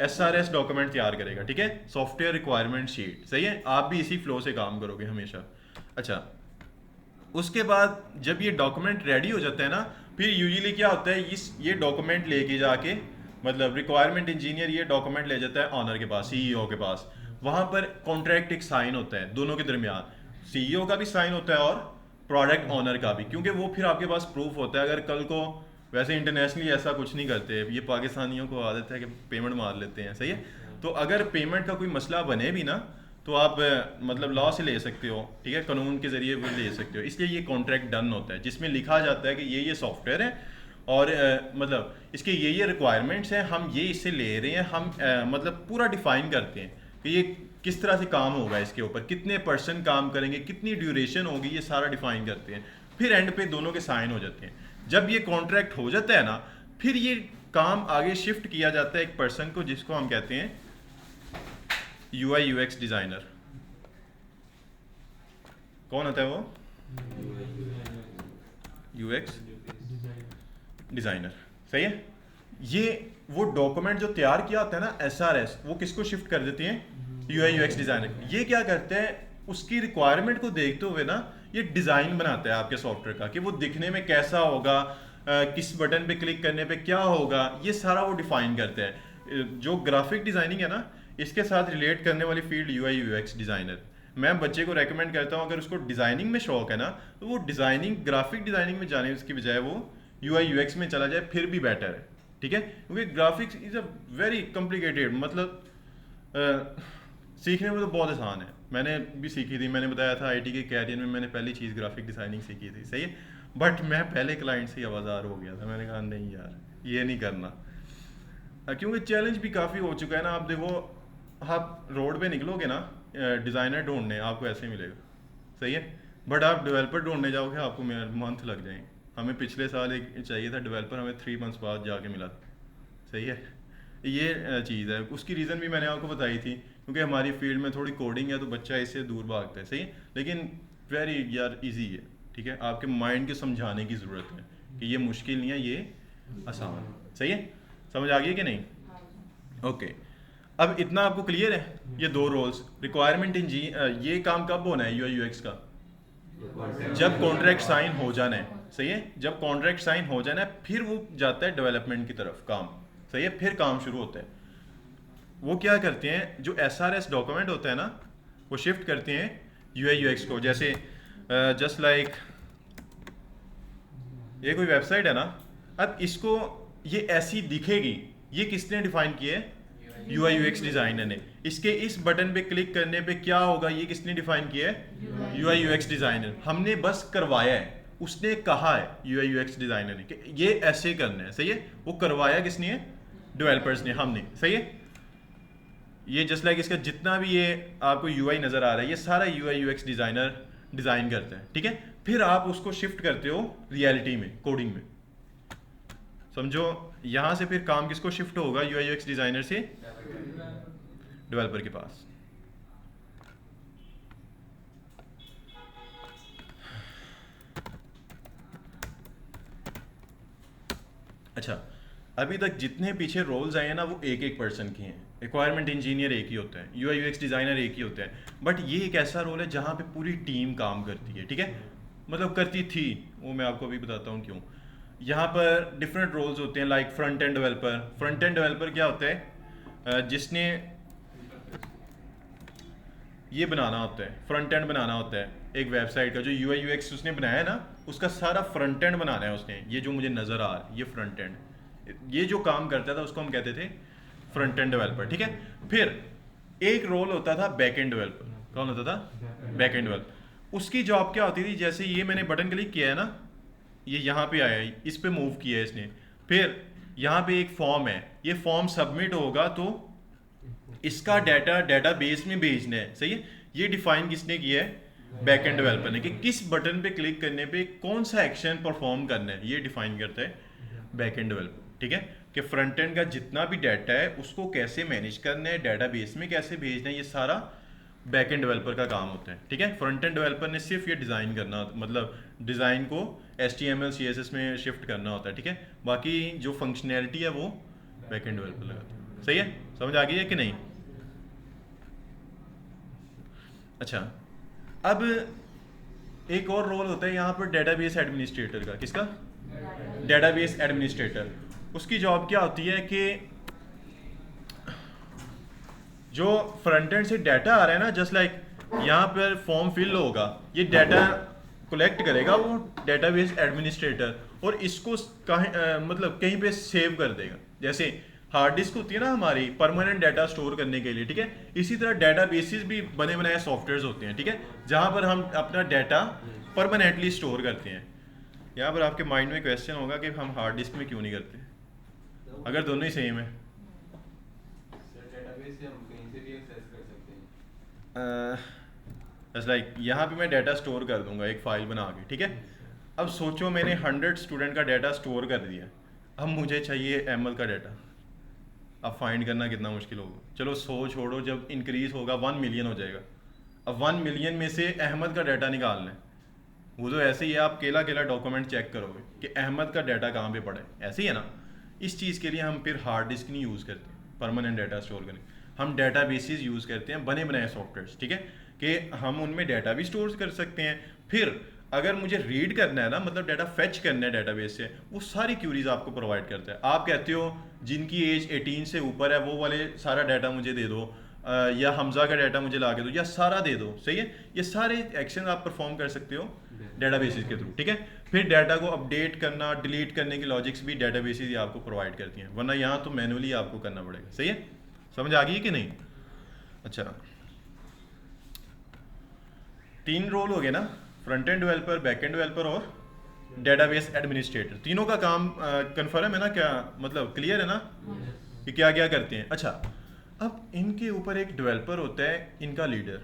SRS डॉक्यूमेंट तैयार करेगा, ठीक है, सॉफ्टवेयर रिक्वायरमेंट शीट, सही है। आप भी इसी फ्लो से काम करोगे हमेशा। अच्छा, उसके बाद जब ये डॉक्यूमेंट रेडी हो जाता है ना, फिर यूजुअली क्या होता है, ये डॉक्यूमेंट लेके जाके मतलब रिक्वायरमेंट इंजीनियर ये डॉक्यूमेंट ले जाता है ऑनर के पास, CEO के पास। वहाँ पर कॉन्ट्रैक्ट एक साइन होता है दोनों के दरमियान, CEO का भी साइन होता है और प्रोडक्ट ऑनर का भी, क्योंकि वो फिर आपके पास प्रूफ होता है। अगर कल को, वैसे इंटरनेशनली ऐसा कुछ नहीं करते, ये पाकिस्तानियों को आदत है कि पेमेंट मार लेते हैं, सही है। तो अगर पेमेंट का कोई मसला बने भी ना, तो आप मतलब लॉ से ले सकते हो, ठीक है, कानून के जरिए भी ले सकते हो। इसलिए ये कॉन्ट्रैक्ट डन होता है जिसमें लिखा जाता है कि ये सॉफ्टवेयर है और मतलब इसके ये रिक्वायरमेंट्स हैं, हम ये इससे ले रहे हैं, हम मतलब पूरा डिफाइन करते हैं कि ये किस तरह से काम होगा, इसके ऊपर कितने % काम करेंगे, कितनी ड्यूरेशन होगी, ये सारा डिफाइन करते हैं। फिर एंड पे दोनों के साइन हो जाते हैं। जब ये कॉन्ट्रैक्ट हो जाता है ना, फिर ये काम आगे शिफ्ट किया जाता है एक पर्सन को जिसको हम कहते हैं UI UX डिज़ाइनर। कौन होता है वो, UX डिज़ाइनर, सही है। ये वो डॉक्यूमेंट जो तैयार किया होता है ना SRS, वो किसको शिफ्ट कर देते हैं, UI UX डिज़ाइनर। ये क्या करते हैं, उसकी रिक्वायरमेंट को देखते हुए ना ये डिज़ाइन बनाता है आपके सॉफ्टवेयर का, कि वो दिखने में कैसा होगा, किस बटन पे क्लिक करने पे क्या होगा, ये सारा वो डिफाइन करते हैं। जो ग्राफिक डिज़ाइनिंग है ना, इसके साथ रिलेट करने वाली फील्ड UI UX डिज़ाइनर। मैं बच्चे को रेकमेंड करता हूँ, अगर उसको डिज़ाइनिंग में शौक है ना, तो वो डिज़ाइनिंग, ग्राफिक डिज़ाइनिंग में जाने उसकी बजाय वो UI UX में चला जाए, फिर भी बेटर है, ठीक है। क्योंकि graphics is a very complicated, मतलब सीखने में तो बहुत आसान है। मैंने भी सीखी थी, मैंने बताया था IT के कैरियर में मैंने पहली चीज़ ग्राफिक डिज़ाइनिंग सीखी थी, सही है। बट मैं पहले क्लाइंट से ही आवाज़ार हो गया था, मैंने कहा नहीं यार ये नहीं करना, क्योंकि चैलेंज भी काफ़ी हो चुका है ना। आप देखो, आप रोड पे निकलोगे ना डिज़ाइनर ढूंढने, आपको ऐसे मिलेगा, सही है। बट आप डेवलपर ढूंढने जाओगे आपको मंथ लग जाएंगे। हमें पिछले साल एक चाहिए था डेवलपर, हमें 3 मंथ्स बाद जाके मिला था। सही है, ये चीज़ है। उसकी रीज़न भी मैंने आपको बताई थी, क्योंकि हमारी फील्ड में थोड़ी कोडिंग है तो बच्चा इससे दूर भागता है। सही है, लेकिन वेरी यार इजी है। ठीक है, आपके माइंड के समझाने की ज़रूरत है कि ये मुश्किल नहीं है, ये आसान है। सही है, समझ आ गई कि नहीं? ओके, अब इतना आपको क्लियर है? ये दो रोल्स रिक्वायरमेंट ये काम कब होना है यूआई यूएक्स का? जब कॉन्ट्रैक्ट साइन हो जाना है। सही है, जब कॉन्ट्रैक्ट साइन हो जाना है फिर वो जाता है डेवलपमेंट की तरफ काम। सही है, फिर काम शुरू होता है। वो क्या करते हैं, जो एसआरएस डॉक्यूमेंट होता है ना, वो शिफ्ट करते हैं यूआई यूएक्स को। जैसे जस्ट लाइक ये कोई वेबसाइट है ना, अब इसको ये ऐसी दिखेगी, ये किसने डिफाइन किया है? यूआई यूएक्स डिजाइनर ने। इसके इस बटन पे क्लिक करने पे क्या होगा, ये किसने डिफाइन किया है? UI UX designer. हमने बस करवाया है, उसने कहा है यूआई यूएक्स डिजाइनर ने कि ये ऐसे करना है। सही है, वो करवाया किसने है? डेवलपर्स ने, हमने। सही है, ये जस्ट लाइक इसका जितना भी ये आपको यूआई नजर आ रहा है, ये सारा यूआई यूएक्स डिजाइनर डिजाइन करता है। ठीक है, फिर आप उसको शिफ्ट करते हो रियलिटी में, कोडिंग में। समझो, यहां से फिर काम किसको शिफ्ट होगा? यूआई यूएक्स डिजाइनर से डेवलपर के पास। अच्छा, अभी तक जितने पीछे रोल्स आए हैं ना, वो एक एक पर्सन के हैं। रिक्वायरमेंट इंजीनियर एक ही होता है, यूआई यूएक्स डिजाइनर एक ही होता है, बट ये एक ऐसा रोल है जहाँ पे पूरी टीम काम करती है। ठीक है, मतलब करती थी, वो मैं आपको अभी बताता हूँ क्यों। यहाँ पर डिफरेंट रोल्स होते हैं, like front end developer. Front end developer क्या होता है? जिसने ये बनाना होता है, फ्रंट एंड बनाना होता है एक वेबसाइट का। जो यूआई यूएक्स उसने बनाया है ना, उसका सारा फ्रंट एंड बनाना है उसने। ये जो मुझे नज़र आ रहा है, ये फ्रंट एंड, ये जो काम करता था उसको हम कहते थे फ्रंट एंड डेवलपर। ठीक है, फिर एक रोल होता था बैक एंड डेवलपर। कौन होता था? Back end developer. उसकी जॉब क्या होती थी, जैसे ये मैंने बटन क्लिक किया है ना, ये यहाँ पे आया है, इस पे मूव किया है इसने, फिर यहाँ पे एक फॉर्म है, ये फॉर्म सबमिट होगा तो इसका डाटा डेटाबेस में भेजना है। सही है, ये डिफाइन किसने किया है? बैक एंड डेवलपर ने, कि किस बटन पे क्लिक करने पे कौन सा एक्शन परफॉर्म करना है, ये डिफाइन करता है बैक एंड डेवलपर। ठीक है, कि फ्रंट एंड का जितना भी डाटा है उसको कैसे मैनेज करना है, डेटाबेस में कैसे भेजना है, ये सारा बैक एंड डेवलपर का काम होता है। ठीक है, फ्रंट एंड डेवलपर ने सिर्फ ये डिज़ाइन करना, मतलब डिज़ाइन को HTML CSS में शिफ्ट करना होता है। ठीक है, बाकी जो फंक्शनैलिटी है वो बैक एंड डेवलपर लगाता है। सही है, समझ आ गई है कि नहीं? अच्छा, अब एक और रोल होता है यहाँ पर डेटाबेस एडमिनिस्ट्रेटर का। किसका? Database administrator. उसकी जॉब क्या होती है कि जो फ्रंट एंड से डाटा आ रहा है ना, जस्ट लाइक यहाँ पर फॉर्म फिल होगा, ये डाटा कलेक्ट करेगा वो डेटाबेस एडमिनिस्ट्रेटर, और इसको मतलब कहीं पे सेव कर देगा। जैसे हार्ड डिस्क होती है ना हमारी परमानेंट डाटा स्टोर करने के लिए। ठीक है, इसी तरह डाटा बेसिस भी बने बनाए सॉफ्टवेयर होते हैं। ठीक है, जहाँ पर हम अपना डाटा परमानेंटली स्टोर करते हैं। यहाँ पर आपके माइंड में क्वेश्चन होगा कि हम हार्ड डिस्क में क्यों नहीं करते, अगर दोनों ही सेम है। लाइक यहाँ पे मैं डाटा स्टोर कर दूंगा एक फाइल बना के। ठीक है, अब सोचो मैंने 100 स्टूडेंट का डाटा स्टोर कर दिया, अब मुझे चाहिए ML का डाटा। अब फाइंड करना कितना मुश्किल होगा। चलो 100 छोड़ो, जब इंक्रीज होगा 1 मिलियन हो जाएगा। अब 1 मिलियन में से अहमद का डाटा निकालना है, वो तो ऐसे ही है, आप केला केला डॉक्यूमेंट चेक करोगे कि अहमद का डाटा कहाँ पे पड़ा है, ऐसे ही है ना। इस चीज़ के लिए हम फिर हार्ड डिस्क नहीं यूज़ करते परमानेंट डाटा स्टोर करने, हम डाटा बेसिस यूज़ करते हैं, बने बनाए सॉफ्टवेयर। ठीक है, कि हम उनमें डाटा भी स्टोर कर सकते हैं। फिर अगर मुझे रीड करना है ना, मतलब डाटा फेच करना है डाटाबेस से, वो सारी क्यूरीज आपको प्रोवाइड करता है। आप कहते हो जिनकी एज 18 से ऊपर है वो वाले सारा डाटा मुझे दे दो, या हमजा का डाटा मुझे ला के दो, या सारा दे दो। सही है, ये सारे एक्शन आप परफॉर्म कर सकते हो डेटाबेसिस के थ्रू। ठीक है, फिर डाटा को अपडेट करना, डिलीट करने की लॉजिक्स भी डेटाबेसिस ही आपको प्रोवाइड करती हैं, वरना यहाँ तो मैनुअली आपको करना पड़ेगा। सही है, समझ आ गई कि नहीं? अच्छा, 3 रोल हो गए ना, front end developer, back end developer और डेटाबेस एडमिनिस्ट्रेटर। तीनों का काम कंफर्म है ना, क्या मतलब क्लियर है ना कि क्या क्या करते हैं? अच्छा, अब इनके ऊपर एक डेवलपर होता है, इनका लीडर,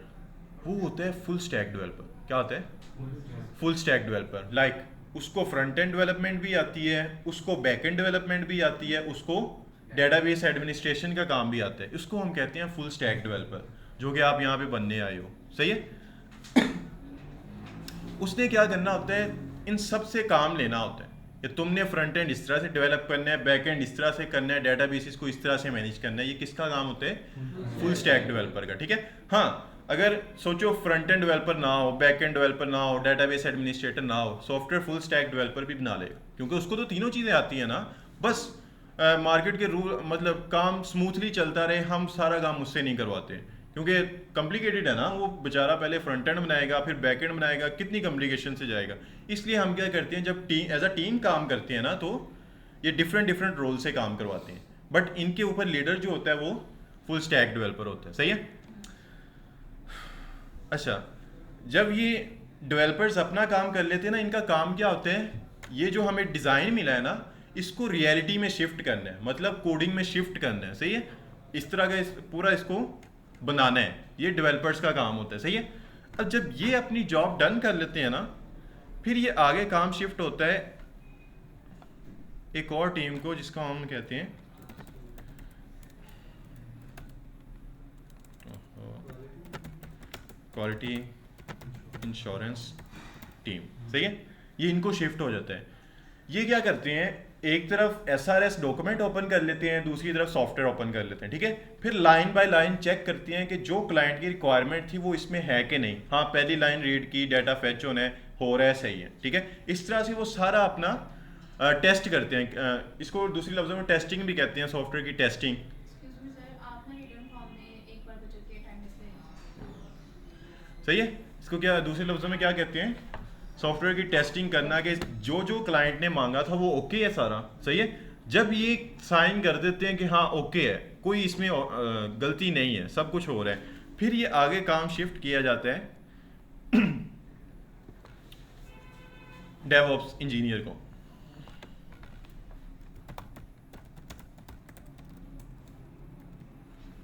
वो होता है फुल स्टैक डेवलपर। क्या होता है? Full stack developer. लाइक उसको फ्रंट एंड डेवलपमेंट भी आती है, उसको बैक एंड डेवलपमेंट भी आती है, उसको डेटाबेस एडमिनिस्ट्रेशन का काम भी आता है। इसको हम कहते हैं फुल स्टैक डेवलपर, जो कि आप यहाँ पे बनने आए हो। सही है? उसने क्या करना होता है? इन सब से काम लेना होता है कि तुमने फ्रंट एंड इस तरह से डेवलप करना है, बैक एंड इस तरह से करना है, डेटाबेसिस को इस तरह से मैनेज करना है। ये किसका काम होता है? फुल स्टैक डेवलपर का। ठीक है। हाँ, अगर सोचो फ्रंट एंड डेवलपर ना हो, बैक एंड डेवलपर ना हो, डेटाबेस एडमिनिस्ट्रेटर ना हो, सॉफ्टवेयर फुल स्टैक डेवलपर भी बना लेगा, क्योंकि उसको तो तीनों चीज़ें आती है ना। बस मार्केट के रूल मतलब काम स्मूथली चलता रहे, हम सारा काम उससे नहीं करवाते, क्योंकि कॉम्प्लिकेटेड है ना। वो बेचारा पहले फ्रंट एंड बनाएगा, फिर बैक एंड बनाएगा, कितनी कॉम्प्लिकेशन से जाएगा। इसलिए हम क्या करते हैं, जब टीम एज अ टीम काम करते हैं ना, तो ये डिफरेंट डिफरेंट रोल से काम करवाते हैं। बट इनके ऊपर लीडर जो होता है वो फुल स्टैक डेवलपर होता है। सही है? अच्छा, जब ये डेवलपर्स अपना काम कर लेते हैं ना, इनका काम क्या होता है? ये जो हमें डिज़ाइन मिला है ना, इसको रियलिटी में शिफ्ट करना है, मतलब कोडिंग में शिफ्ट करना है। सही है? इस तरह का पूरा इसको बनाना है, ये डेवलपर्स का काम होता है। सही है? अब जब ये अपनी जॉब डन कर लेते हैं ना, फिर ये आगे काम शिफ्ट होता है एक और टीम को, जिसको हम कहते हैं क्वालिटी इंश्योरेंस टीम। सही है? ये इनको शिफ्ट हो जाता है। ये क्या करते हैं, एक तरफ एसआरएस डॉक्यूमेंट ओपन कर लेते हैं, दूसरी तरफ सॉफ्टवेयर ओपन कर लेते हैं। ठीक है? फिर लाइन बाय लाइन चेक करते हैं कि जो क्लाइंट की रिक्वायरमेंट थी वो इसमें है कि नहीं। हाँ, पहली लाइन रीड की, डाटा फेच होना है, हो रहा है, सही है। ठीक है? इस तरह से वो सारा अपना टेस्ट करते हैं। इसको दूसरी लफ्ज़ों में टेस्टिंग भी कहते हैं, सॉफ्टवेयर की टेस्टिंग। सही है? इसको क्या दूसरे लफ्ज़ों में क्या कहते हैं? सॉफ्टवेयर की टेस्टिंग करना, कि जो जो क्लाइंट ने मांगा था वो ओके है सारा। सही है? जब ये साइन कर देते हैं कि हाँ ओके है, कोई इसमें गलती नहीं है, सब कुछ हो रहा है, फिर ये आगे काम शिफ्ट किया जाता है डेवऑप्स इंजीनियर को।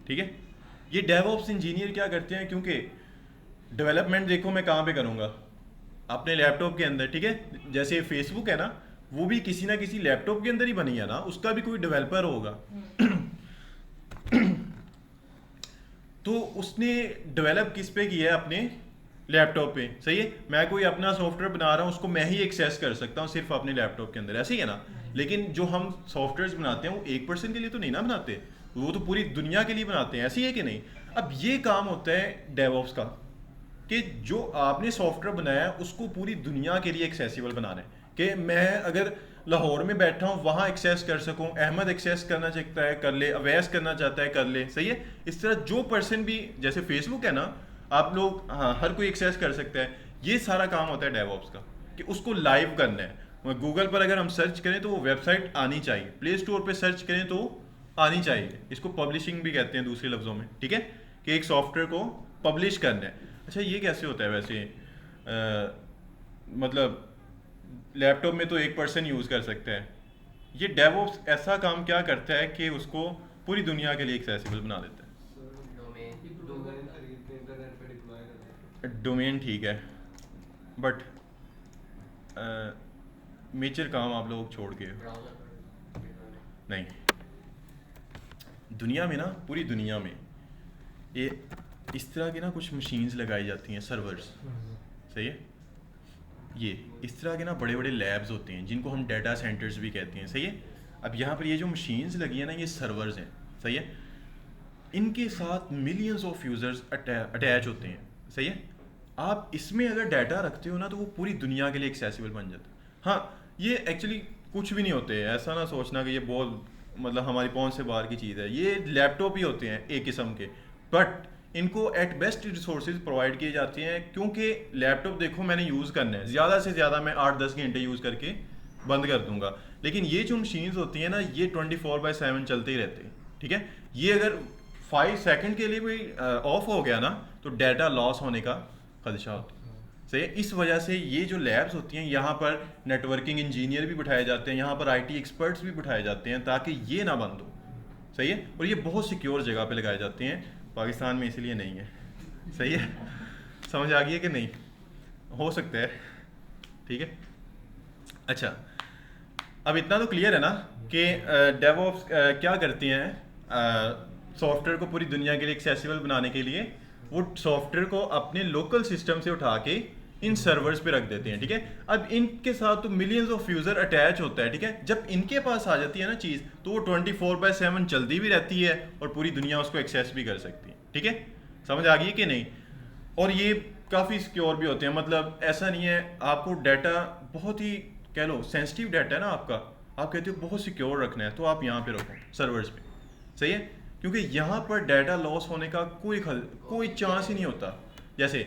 ठीक है? ये डेवऑप्स इंजीनियर क्या करते हैं, क्योंकि डेवलपमेंट देखो मैं कहाँ पे करूँगा? अपने लैपटॉप के अंदर। ठीक है? जैसे फेसबुक है ना, वो भी किसी ना किसी लैपटॉप के अंदर ही बनी है ना, उसका भी कोई डेवलपर होगा। तो उसने डेवलप किस पे किया है? अपने लैपटॉप पे। सही है? मैं कोई अपना सॉफ्टवेयर बना रहा हूँ, उसको मैं ही एक्सेस कर सकता हूँ सिर्फ अपने लैपटॉप के अंदर। ऐसे ही है ना? लेकिन जो हम सॉफ्टवेयर बनाते हैं वो एक पर्सन के लिए तो नहीं ना बनाते, वो तो पूरी दुनिया के लिए बनाते हैं। ऐसे ही है कि नहीं? अब ये काम होता है डेवऑप्स का, कि जो आपने सॉफ्टवेयर बनाया है उसको पूरी दुनिया के लिए एक्सेसिबल बनाना है, कि मैं अगर लाहौर में बैठा हूँ वहाँ एक्सेस कर सकूँ, अहमद एक्सेस करना चाहता है कर ले, अवैस करना चाहता है कर ले। सही है? इस तरह जो पर्सन भी, जैसे फेसबुक है ना, आप लोग, हाँ, हर कोई एक्सेस कर सकता है। ये सारा काम होता है डेवऑप्स का, कि उसको लाइव करना है। गूगल पर अगर हम सर्च करें तो वो वेबसाइट आनी चाहिए, प्ले स्टोर पर सर्च करें तो आनी चाहिए। इसको पब्लिशिंग भी कहते हैं दूसरे लफ्ज़ों में। ठीक है? कि एक सॉफ्टवेयर को पब्लिश करना है। अच्छा, ये कैसे होता है वैसे? मतलब लैपटॉप में तो एक पर्सन यूज़ कर सकता है, ये डेवऑप्स ऐसा काम क्या करता है कि उसको पूरी दुनिया के लिए एक्सेसिबल बना देता है। डोमेन ठीक है, बट मेजर काम आप लोग छोड़ के नहीं। दुनिया में ना, पूरी दुनिया में ये इस तरह की ना कुछ मशीन्स लगाई जाती हैं, सर्वर्स। सही है? ये इस तरह के ना बड़े बड़े लैब्स होते हैं, जिनको हम डाटा सेंटर्स भी कहते हैं। सही है? अब यहाँ पर ये जो मशीन्स लगी है ना, ये सर्वर्स हैं। सही है? इनके साथ मिलियंस ऑफ यूज़र्स अटैच होते हैं। सही है? आप इसमें अगर डाटा रखते हो ना, तो वो पूरी दुनिया के लिए एक्सेसिबल बन जाता है। हाँ, ये एक्चुअली कुछ भी नहीं होते, ऐसा ना सोचना कि ये बहुत मतलब हमारी पहुंच से बाहर की चीज़ है। ये लैपटॉप ही होते हैं एक किस्म के, बट इनको एट बेस्ट रिसोर्सेज प्रोवाइड किए जाते हैं, क्योंकि लैपटॉप देखो मैंने यूज़ करना है, ज़्यादा से ज़्यादा मैं 8-10 घंटे यूज़ करके बंद कर दूंगा। लेकिन ये जो मशीन्स होती हैं ना, ये 24/7 चलते ही रहते हैं। ठीक है? ये अगर 5 सेकंड के लिए भी ऑफ हो गया ना, तो डाटा लॉस होने का खदशा होता है। सही है? इस वजह से ये जो लैब्स होती हैं, यहाँ पर नेटवर्किंग इंजीनियर भी बिठाए जाते हैं, यहाँ पर IT एक्सपर्ट्स भी बिठाए जाते हैं, ताकि ये ना बंद हो। सही है? और ये बहुत सिक्योर जगह पे लगाए जाते हैं, पाकिस्तान में इसलिए नहीं है। सही है? समझ आ गई है कि नहीं? हो सकता है, ठीक है। अच्छा, अब इतना तो क्लियर है ना कि डेवऑप्स क्या करती हैं सॉफ्टवेयर को पूरी दुनिया के लिए एक्सेसिबल बनाने के लिए। वो सॉफ्टवेयर को अपने लोकल सिस्टम से उठा के इन सर्वर्स पे रख देते हैं, ठीक है। अब इनके साथ तो मिलियंस ऑफ यूज़र अटैच होता है, ठीक है। जब इनके पास आ जाती है ना चीज़, तो वो 24/7 चलती भी रहती है और पूरी दुनिया उसको एक्सेस भी कर सकती है, ठीक है। समझ आ गई कि नहीं? और ये काफ़ी सिक्योर भी होते हैं, मतलब ऐसा नहीं है आपको डाटा बहुत ही कह लो सेंसिटिव डाटा है ना आपका, आप कहते हो बहुत सिक्योर रखना है, तो आप यहाँ पे रखो सर्वर्स पे, सही है। क्योंकि यहाँ पर डाटा लॉस होने का कोई चांस ही नहीं होता। जैसे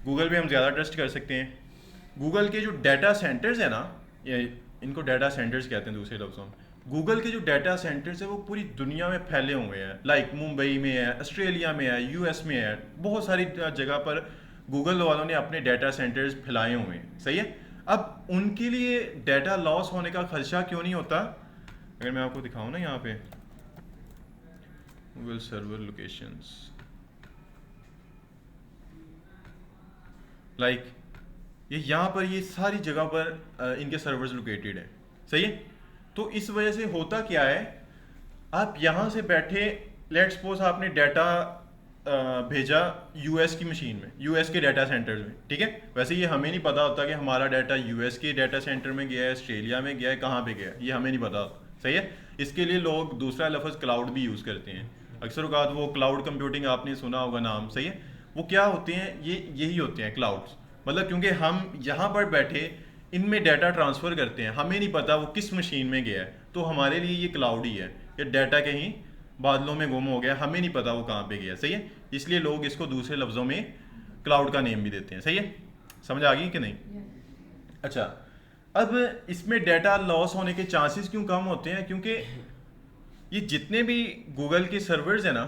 गूगल पे हम ज़्यादा ट्रस्ट कर सकते हैं। गूगल के जो डाटा सेंटर्स है ना, ये इनको डाटा सेंटर्स कहते हैं दूसरे लफ्ज़ों में। गूगल के जो डाटा सेंटर्स है वो पूरी दुनिया में फैले हुए हैं, लाइक मुंबई में है, ऑस्ट्रेलिया में है, यूएस में है, बहुत सारी जगह पर गूगल वालों ने अपने डाटा सेंटर्स फैलाए हुए हैं, सही है। अब उनके लिए डाटा लॉस होने का खदशा क्यों नहीं होता? अगर मैं आपको दिखाऊं ना यहाँ पे गूगल सर्वर लोकेशंस, लाइक ये यहाँ पर ये सारी जगह पर इनके सर्वर्स लोकेटेड हैं, सही है। तो इस वजह से होता क्या है, आप यहाँ से बैठे लेट्स सपोज आपने डाटा भेजा यूएस की मशीन में, यूएस के डाटा सेंटर्स में, ठीक है। वैसे ये हमें नहीं पता होता कि हमारा डाटा यूएस के डाटा सेंटर में गया है, ऑस्ट्रेलिया में गया है, कहाँ पे गया है, ये हमें नहीं पता, सही है। इसके लिए लोग दूसरा लफ्ज़ क्लाउड भी यूज़ करते हैं। अक्सर औक़ात वो क्लाउड कंप्यूटिंग आपने सुना होगा नाम, सही है। वो क्या होते हैं, यही होते हैं क्लाउड्स। मतलब क्योंकि हम यहाँ पर बैठे इनमें डाटा ट्रांसफ़र करते हैं, हमें नहीं पता वो किस मशीन में गया है, तो हमारे लिए ये क्लाउड ही है। ये डाटा कहीं बादलों में गुम हो गया, हमें नहीं पता वो कहाँ पे गया, सही है। इसलिए लोग इसको दूसरे लफ्ज़ों में क्लाउड का नेम भी देते हैं, सही है। समझ आ गई कि नहीं? अच्छा, अब इसमें डाटा लॉस होने के चांसेस क्यों कम होते हैं? क्योंकि ये जितने भी गूगल के सर्वर्स हैं ना,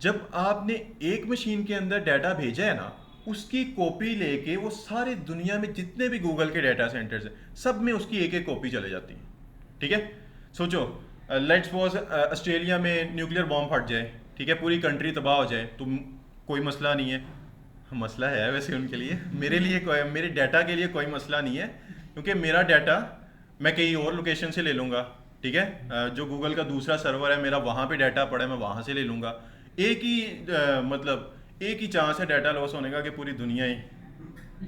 जब आपने एक मशीन के अंदर डाटा भेजा है ना, उसकी कॉपी लेके वो सारे दुनिया में जितने भी गूगल के डाटा सेंटर्स हैं, सब में उसकी एक एक कॉपी चले जाती है, ठीक है। सोचो लेट्स सपोज ऑस्ट्रेलिया में न्यूक्लियर बॉम्ब फट जाए, ठीक है, पूरी कंट्री तबाह हो जाए, तो कोई मसला नहीं है। मसला है वैसे उनके लिए, मेरे लिए मेरे डाटा के लिए कोई मसला नहीं है, क्योंकि मेरा डाटा मैं कहीं और लोकेशन से ले लूँगा, ठीक है। जो गूगल का दूसरा सर्वर है मेरा, वहाँ पे डाटा पड़ा है, मैं वहाँ से ले लूँगा। एक ही मतलब एक ही चांस है डाटा लॉस होने का कि पूरी दुनिया ही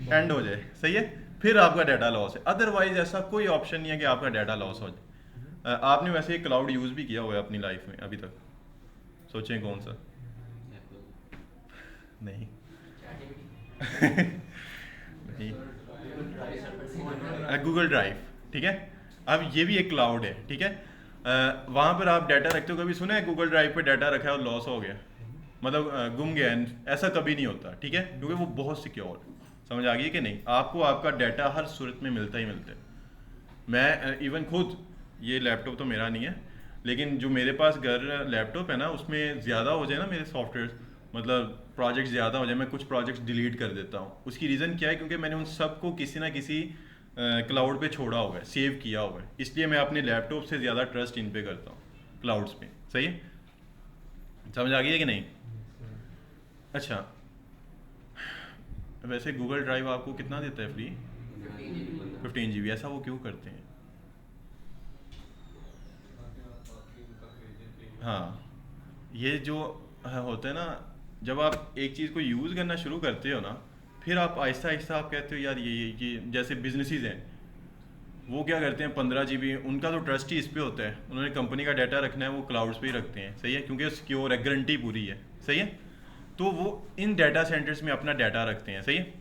एंड हो जाए, सही है, फिर आपका डाटा लॉस है। अदरवाइज ऐसा कोई ऑप्शन नहीं है कि आपका डाटा लॉस हो जाए। आपने वैसे क्लाउड यूज़ भी किया हुआ है अपनी लाइफ में अभी तक? सोचें कौन सा? नहीं नहीं, गूगल ड्राइव, ठीक है। अब ये भी एक क्लाउड है, ठीक है। वहाँ पर आप डाटा रखते हो, कभी सुना है गूगल ड्राइव पे डाटा रखा है और लॉस हो गया, मतलब गुम गया? ऐसा कभी नहीं होता, ठीक है, क्योंकि वो बहुत सिक्योर। समझ आ गई कि नहीं? आपको आपका डाटा हर सूरत में मिलता ही मिलता है। मैं इवन खुद, ये लैपटॉप तो मेरा नहीं है, लेकिन जो मेरे पास घर लैपटॉप है ना, उसमें ज़्यादा हो जाए ना मेरे सॉफ्टवेयर, मतलब प्रोजेक्ट ज़्यादा हो जाए, मैं कुछ प्रोजेक्ट्स डिलीट कर देता हूँ। उसकी रीज़न क्या है? क्योंकि मैंने उन सबको किसी ना किसी क्लाउड पे छोड़ा हुआ है, सेव किया हुआ है। इसलिए मैं अपने लैपटॉप से ज़्यादा ट्रस्ट इन पे करता हूँ, क्लाउड्स पे, सही है। समझ आ गई है कि नहीं? अच्छा, वैसे गूगल ड्राइव आपको कितना देता है फ्री? 15 GB। ऐसा वो क्यों करते हैं? हाँ, ये जो होता है ना, जब आप एक चीज़ को यूज़ करना शुरू करते हो ना, फिर आप आहिस्ता आहिस्ता आप कहते हो यार ये जैसे बिजनेसेस हैं, वो क्या करते हैं, 15 GB, उनका तो ट्रस्ट ही इस पे होता है, उन्होंने कंपनी का डाटा रखना है, वो क्लाउड्स पे ही रखते हैं, सही है, क्योंकि सिक्योर है, गारंटी पूरी है, सही है। तो वो इन डाटा सेंटर्स में अपना डाटा रखते हैं, सही है।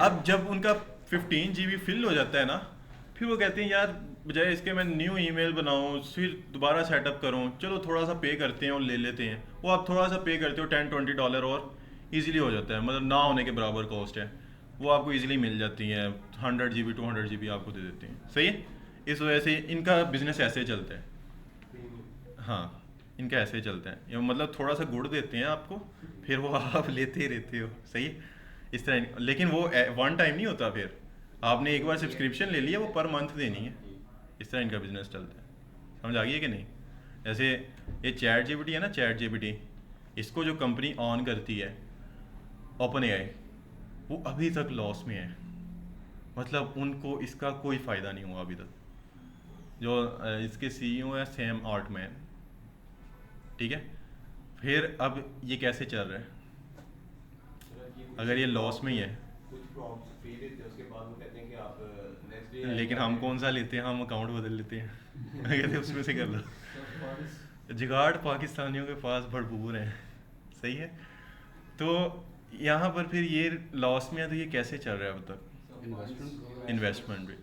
अब जब उनका 15 GB फिल हो जाता है ना, फिर वो कहते हैं यार बजाय इसके मैं न्यू ईमेल बनाऊँ, फिर दोबारा सेटअप करूँ, चलो थोड़ा सा पे करते हैं और ले लेते हैं। वो आप थोड़ा सा पे करते हो, $10-20 और इजीली हो जाता है, मतलब ना होने के बराबर कॉस्ट है, वो आपको इजीली मिल जाती है। 100 GB 200 GB आपको दे देते हैं, सही है। इस वजह से इनका बिजनेस ऐसे चलता है। हाँ, इनका ऐसे चलता है, ये मतलब थोड़ा सा गुड़ देते हैं आपको, फिर वो आप लेते ही रहते हो, सही है। इस तरह, लेकिन वो वन टाइम नहीं होता, फिर आपने एक बार सब्सक्रिप्शन ले लिया, वो पर मंथ देनी है। इस तरह इनका बिजनेस चलता है। समझ आ गई है कि नहीं? जैसे ये चैट जीपीटी है ना, चैट जीपीटी, इसको जो कंपनी ऑन करती है, ओपन एआई, वो अभी तक लॉस में है, मतलब उनको इसका कोई फ़ायदा नहीं हुआ अभी तक। जो इसके सीईओ है सैम आल्टमैन, ठीक है। फिर अब ये कैसे चल रहा है सर ये अगर ये लॉस में ही है? कुछ प्रॉम्प्ट्स फ्री देते हैं, उसके बाद वो कहते हैं कि आप नेक्स्ट डे लेकिन हम कौन सा लेते हैं, हम अकाउंट बदल लेते हैं कहते हैं उसमें से कर लो। सर फंड्स जुगाड़ पाकिस्तानियों के पास भरपूर हैं, सही है। तो यहाँ पर फिर ये लॉस में है, तो ये कैसे चल रहा है अब तक? इन्वेस्टमेंट भी,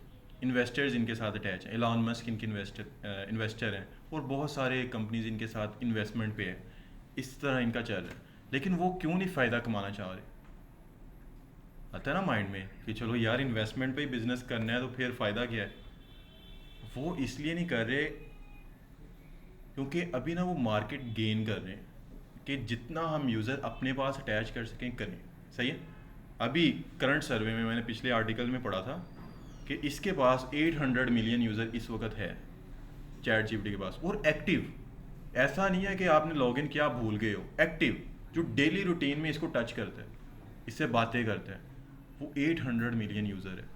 इन्वेस्टर्स इनके साथ अटैच हैं, एलॉन मस्क इनके इन्वेस्टर हैं, और बहुत सारे कंपनीज इनके साथ इन्वेस्टमेंट पे है। इस तरह इनका चल रहा है, लेकिन वो क्यों नहीं फ़ायदा कमाना चाह रहे? आता है ना माइंड में कि चलो यार इन्वेस्टमेंट पे ही बिजनेस करना है, तो फिर फ़ायदा क्या है? वो इसलिए नहीं कर रहे क्योंकि अभी ना वो मार्केट गेन कर रहे हैं कि जितना हम यूज़र अपने पास अटैच कर सकें करें, सही है। अभी करंट सर्वे में मैंने पिछले आर्टिकल में पढ़ा था कि इसके पास 800 मिलियन यूज़र इस वक्त है चैट जीपीटी के पास, और एक्टिव। ऐसा नहीं है कि आपने लॉगिन किया आप भूल गए हो, एक्टिव जो डेली रूटीन में इसको टच करते हैं, इससे बातें करते हैं, वो 800 मिलियन यूज़र है।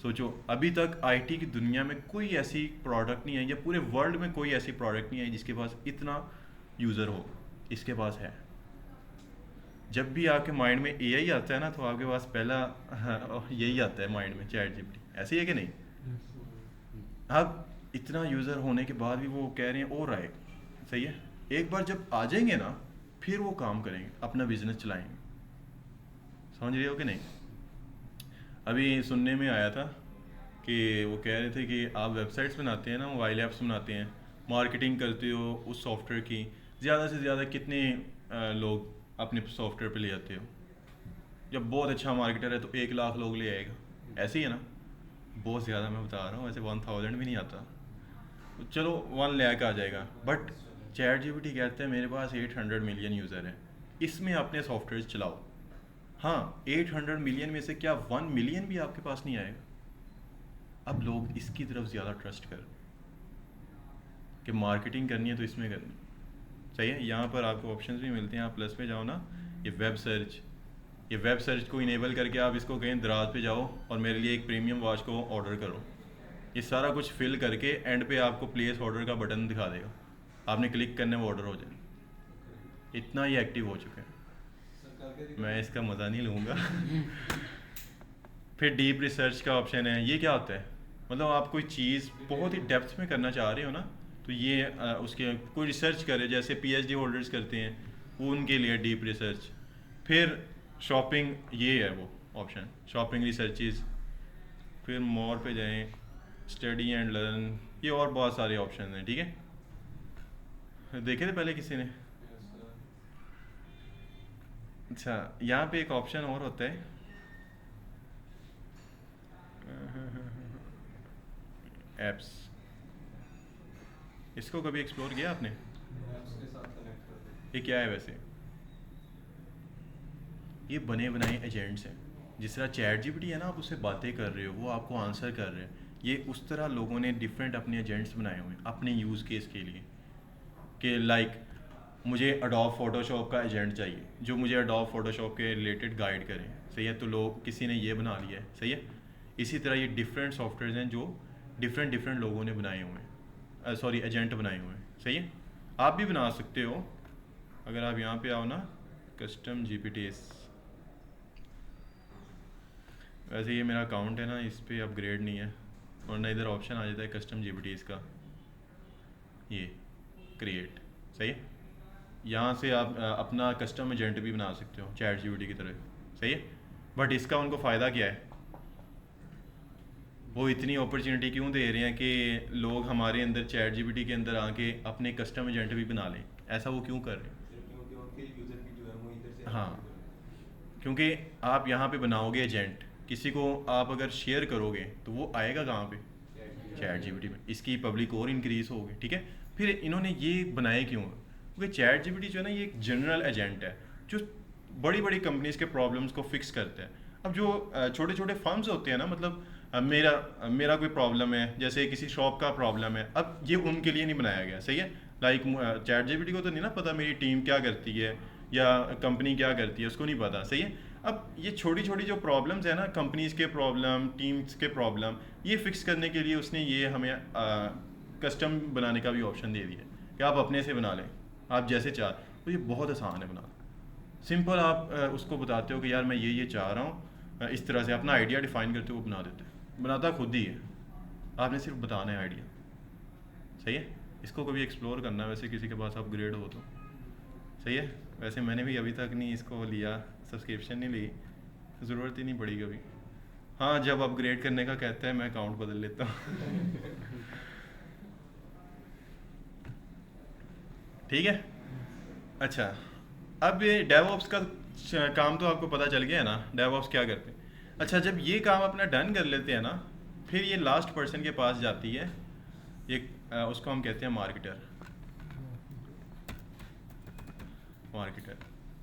सोचो अभी तक आईटी की दुनिया में कोई ऐसी प्रोडक्ट नहीं है, या पूरे वर्ल्ड में कोई ऐसी प्रोडक्ट नहीं है जिसके पास इतना यूज़र हो, इसके पास है। जब भी आपके माइंड में एआई आता है ना, तो आपके पास पहला यही आता है माइंड में, चैट जीपीटी। ऐसे ही है कि नहीं? अब इतना यूज़र होने के बाद भी वो कह रहे हैं और आए, सही है। एक बार जब आ जाएंगे ना, फिर वो काम करेंगे, अपना बिजनेस चलाएंगे। समझ रहे हो कि नहीं? अभी सुनने में आया था कि वो कह रहे थे कि आप वेबसाइट्स बनाते हैं ना, मोबाइल ऐप्स बनाते हैं, मार्केटिंग करते हो उस सॉफ्टवेयर की, ज़्यादा से ज़्यादा कितने लोग अपने सॉफ्टवेयर पे ले जाते हो? जब बहुत अच्छा मार्केटर है तो 1 लाख लोग ले आएगा, ऐसे ही है ना? बहुत ज़्यादा मैं बता रहा हूँ, वैसे 1000 भी नहीं आता, तो चलो 1 लाख आ जाएगा। बट चैट जीपीटी कहते हैं मेरे पास 800 मिलियन यूज़र है, इसमें अपने सॉफ्टवेयर चलाओ। हाँ, 800 मिलियन में से क्या 1 मिलियन भी आपके पास नहीं आएगा? अब लोग इसकी तरफ ज़्यादा ट्रस्ट कर कि मार्केटिंग करनी है तो इसमें करनी, सही है। यहाँ पर आपको ऑप्शंस भी मिलते हैं, आप प्लस पे जाओ ना, ये वेब सर्च, ये वेब सर्च को इनेबल करके आप इसको कहीं दराज पे जाओ और मेरे लिए एक प्रीमियम वॉच को ऑर्डर करो। ये सारा कुछ फिल करके एंड पे आपको प्लेस ऑर्डर का बटन दिखा देगा, आपने क्लिक करने में ऑर्डर हो जाए। इतना ही एक्टिव हो चुके हैं, मैं इसका मज़ा नहीं लूँगा फिर डीप रिसर्च का ऑप्शन है। ये क्या होता है? मतलब आप कोई चीज़ बहुत ही डेप्थ में करना चाह रहे हो ना, तो ये उसके कोई रिसर्च करे, जैसे पीएचडी होल्डर्स करते हैं, वो उनके लिए डीप रिसर्च। फिर शॉपिंग, ये है वो ऑप्शन, शॉपिंग रिसर्चेज। फिर मोर पे जाएं, स्टडी एंड लर्न, ये और बहुत सारे ऑप्शन हैं, ठीक है। देखे थे पहले किसी ने? अच्छा, यहाँ पे एक ऑप्शन और होता है, एप्स। इसको कभी एक्सप्लोर किया आपने? उसके साथ कनेक्ट कर दें। ये क्या है वैसे? ये बने बनाए एजेंट्स हैं। जिस तरह चैट जीपीटी है ना, आप उससे बातें कर रहे हो, वो आपको आंसर कर रहे हैं। ये उस तरह लोगों ने डिफरेंट अपने एजेंट्स बनाए हुए हैं अपने यूज़ केस के लिए, कि लाइक मुझे अडोब फोटोशॉप का एजेंट चाहिए जो मुझे अडोब फोटोशॉप के रिलेटेड गाइड करें, सही है। तो लोग, किसी ने ये बना लिया है, सही है। इसी तरह ये डिफरेंट सॉफ्टवेयर हैं जो डिफरेंट डिफरेंट लोगों ने बनाए हुए हैं, सॉरी एजेंट बनाए हुए हैं, सही है। आप भी बना सकते हो, अगर आप यहाँ पे आओ ना, कस्टम जीपीटीज। वैसे ये मेरा अकाउंट है ना, इस पर अपग्रेड नहीं है, वरना इधर ऑप्शन आ जाता है कस्टम जीपीटीज का, ये क्रिएट, सही है। यहाँ से आप अपना कस्टम एजेंट भी बना सकते हो चैट जीपीटी की तरह, सही है। बट इसका उनको फ़ायदा क्या है? वो इतनी अपॉर्चुनिटी क्यों दे रहे हैं कि लोग हमारे अंदर चैट जीपीटी के अंदर आके अपने कस्टम एजेंट भी बना लें? ऐसा वो क्यों कर रहे हैं? क्योंकि उनके यूज़र भी जो है वो इधर से हाँ, क्योंकि आप यहाँ पे बनाओगे एजेंट, किसी को आप अगर शेयर करोगे तो वो आएगा कहाँ पे? चैट जीपीटी में। इसकी पब्लिक और इंक्रीज़ होगी, ठीक है। फिर इन्होंने ये बनाए क्यों? क्योंकि चैट जीपीटी जो है ना, ये एक जनरल एजेंट है जो बड़ी बड़ी कंपनीज के प्रॉब्लम्स को फिक्स करता है। अब जो छोटे छोटे फर्म्स होते हैं ना, मतलब मेरा कोई प्रॉब्लम है, जैसे किसी शॉप का प्रॉब्लम है, अब ये उनके लिए नहीं बनाया गया, सही है। लाइक चैट जीपीटी को तो नहीं ना पता मेरी टीम क्या करती है या कंपनी क्या करती है, उसको नहीं पता, सही है। अब ये छोटी छोटी जो प्रॉब्लम्स है ना, कंपनीज़ के प्रॉब्लम, टीम्स के प्रॉब्लम, ये फिक्स करने के लिए उसने ये हमें कस्टम बनाने का भी ऑप्शन दे दिया कि आप अपने से बना लें, आप जैसे चाह। तो ये बहुत आसान है बनाना, सिंपल। आप उसको बताते हो कि यार मैं ये चाह रहा हूँ, इस तरह से अपना आइडिया डिफाइन करते हो, वो बना देते हैं। बनाता खुद ही है, आपने सिर्फ बताना है आइडिया। सही है। इसको कभी एक्सप्लोर करना है वैसे किसी के पास अपग्रेड हो तो। सही है। वैसे मैंने भी अभी तक नहीं इसको लिया, सब्सक्रिप्शन नहीं ली, ज़रूरत ही नहीं पड़ी कभी। हाँ, जब अपग्रेड करने का कहता है मैं अकाउंट बदल लेता हूँ। ठीक है। अच्छा, अब ये डेवऑप्स का काम तो आपको पता चल गया है ना, डेवऑप्स क्या करते हैं। अच्छा, जब ये काम अपना डन कर लेते हैं ना, फिर ये लास्ट पर्सन के पास जाती है, ये उसको हम कहते हैं मार्केटर। मार्केटर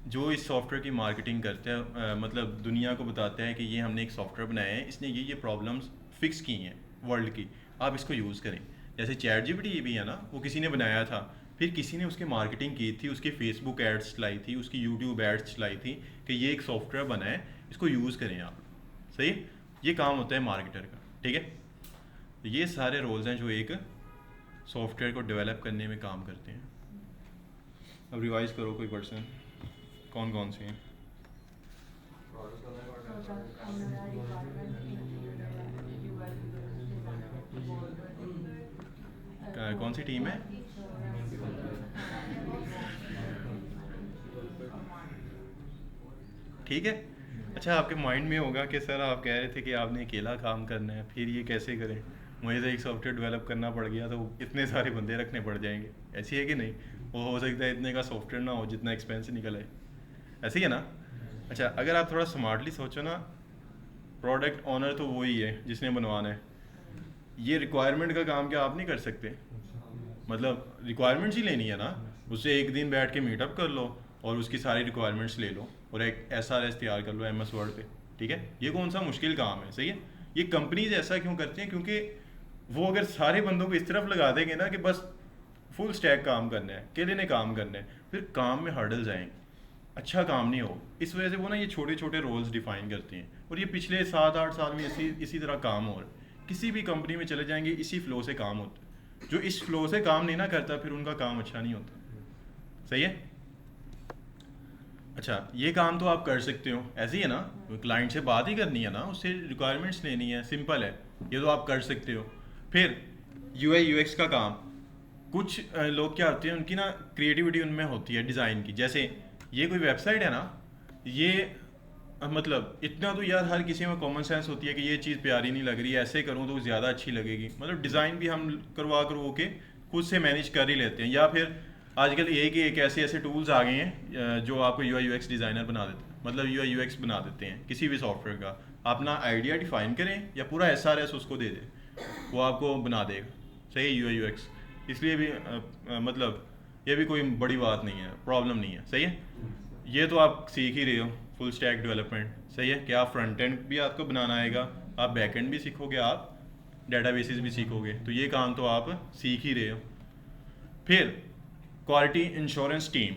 जो इस सॉफ्टवेयर की मार्केटिंग करते हैं, मतलब दुनिया को बताते हैं कि ये हमने एक सॉफ्टवेयर बनाया है, इसने ये प्रॉब्लम्स फिक्स की हैं वर्ल्ड की, आप इसको यूज़ करें। जैसे चैट जीपीटी भी है ना, वो किसी ने बनाया था, फिर किसी ने उसकी मार्केटिंग की थी, उसकी फेसबुक एड्स चलाई थी, उसकी यूट्यूब एड्स चलाई थी कि ये एक सॉफ्टवेयर बना है, इसको यूज़ करें आप। सही। ये काम होता है मार्केटर का। ठीक है। तो ये सारे रोल्स हैं जो एक सॉफ्टवेयर को डेवलप करने में काम करते हैं। अब रिवाइज करो कोई पर्सन, कौन कौन से हैं। कौन सी टीम है। ठीक है। अच्छा, आपके माइंड में होगा कि सर आप कह रहे थे कि आपने अकेला काम करना है, फिर ये कैसे करें, मुझे तो एक सॉफ्टवेयर डेवलप करना पड़ गया तो इतने सारे बंदे रखने पड़ जाएंगे। ऐसी है कि नहीं, वो हो सकता है इतने का सॉफ्टवेयर ना हो जितना एक्सपेंस निकल आए। ऐसे ही है ना। अच्छा, अगर आप थोड़ा स्मार्टली सोचो ना, प्रोडक्ट ऑनर तो वही है जिसने बनवाना है। ये रिक्वायरमेंट का काम क्या आप नहीं कर सकते, मतलब रिक्वायरमेंट्स ही लेनी है ना, उससे एक दिन बैठ के मीटअप कर लो और उसकी सारी रिक्वायरमेंट्स ले लो और एक SRS तैयार कर लो MS वर्ड पे। ठीक है। ये कौन सा मुश्किल काम है। सही है। ये कंपनीज ऐसा क्यों करती हैं, क्योंकि वो अगर सारे बंदों को इस तरफ लगा देंगे ना कि बस फुल स्टैक काम करना है, अकेले ने काम करना है, फिर काम में हर्डल्स आएंगे, अच्छा काम नहीं हो। इस वजह से वो ना ये छोटे छोटे रोल्स डिफाइन करते हैं, और ये पिछले 7-8 साल में इसी तरह काम हो रहा है। किसी भी कंपनी में चले जाएंगे, इसी फ्लो से काम होता है। जो इस फ्लो से काम नहीं ना करता, फिर उनका काम अच्छा नहीं होता। सही है। अच्छा, ये काम तो आप कर सकते हो, ऐसे ही है ना, क्लाइंट से बात ही करनी है ना, उससे रिक्वायरमेंट्स लेनी है, सिंपल है, ये तो आप कर सकते हो। फिर UI UX का काम, कुछ लोग क्या होते हैं, उनकी ना क्रिएटिविटी उनमें होती है डिज़ाइन की। जैसे ये कोई वेबसाइट है ना, ये मतलब इतना तो यार हर किसी में कॉमन सेंस होती है कि ये चीज़ प्यारी नहीं लग रही है, ऐसे करूँ तो ज़्यादा अच्छी लगेगी। मतलब डिज़ाइन भी हम करवा के खुद से मैनेज कर ही लेते हैं। या फिर आजकल ये कि एक ऐसे टूल्स आ गए हैं जो आपको UI UX डिज़ाइनर बना देते हैं, मतलब UI UX बना देते हैं किसी भी सॉफ्टवेयर का। अपना आइडिया डिफाइन करें या पूरा SRS उसको दे दें, वो आपको बना देगा। सही है। UI UX इसलिए भी मतलब ये भी कोई बड़ी बात नहीं है, प्रॉब्लम नहीं है। सही है। ये तो आप सीख ही रहे हो, फुल स्टैक डेवलपमेंट। सही है कि आप फ्रंट एंड भी आपको बनाना आएगा, आप बैक एंड भी सीखोगे, आप डेटाबेसेस भी सीखोगे, तो ये काम तो आप सीख ही रहे हो। फिर क्वालिटी इंश्योरेंस टीम,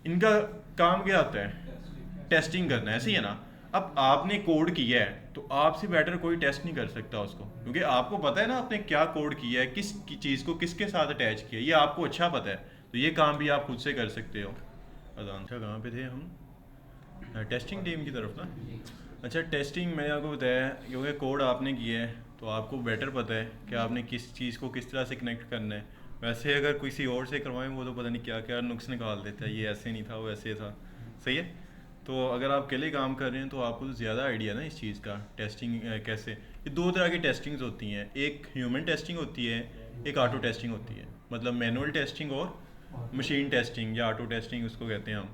इनका काम क्या होता है, टेस्टिंग करना है। ऐसे ही है ना। अब आपने कोड किया है तो आपसे बेटर कोई टेस्ट नहीं कर सकता उसको, क्योंकि आपको पता है ना आपने क्या कोड किया है, किस चीज़ को किसके साथ अटैच किया है, ये आपको अच्छा पता है। तो ये काम भी आप खुद से कर सकते हो। अच्छा, कहाँ पे थे हम, टेस्टिंग टीम की तरफ ना। अच्छा, टेस्टिंग मैंने आपको बताया, क्योंकि कोड आपने किया है तो आपको बेटर पता है कि आपने किस चीज़ को किस तरह से कनेक्ट करना है। वैसे अगर किसी और से करवाएं वो तो पता नहीं क्या क्या नुक्स निकाल देता है, ये ऐसे नहीं था वो ऐसे था। सही है। तो अगर आप अकेले काम कर रहे हैं तो आपको तो ज़्यादा आइडिया ना इस चीज़ का, टेस्टिंग कैसे। ये दो तरह की टेस्टिंग्स होती हैं, एक ह्यूमन टेस्टिंग होती है, एक ऑटो टेस्टिंग होती है। मतलब मैनुअल टेस्टिंग और मशीन टेस्टिंग या ऑटो टेस्टिंग उसको कहते हैं हम।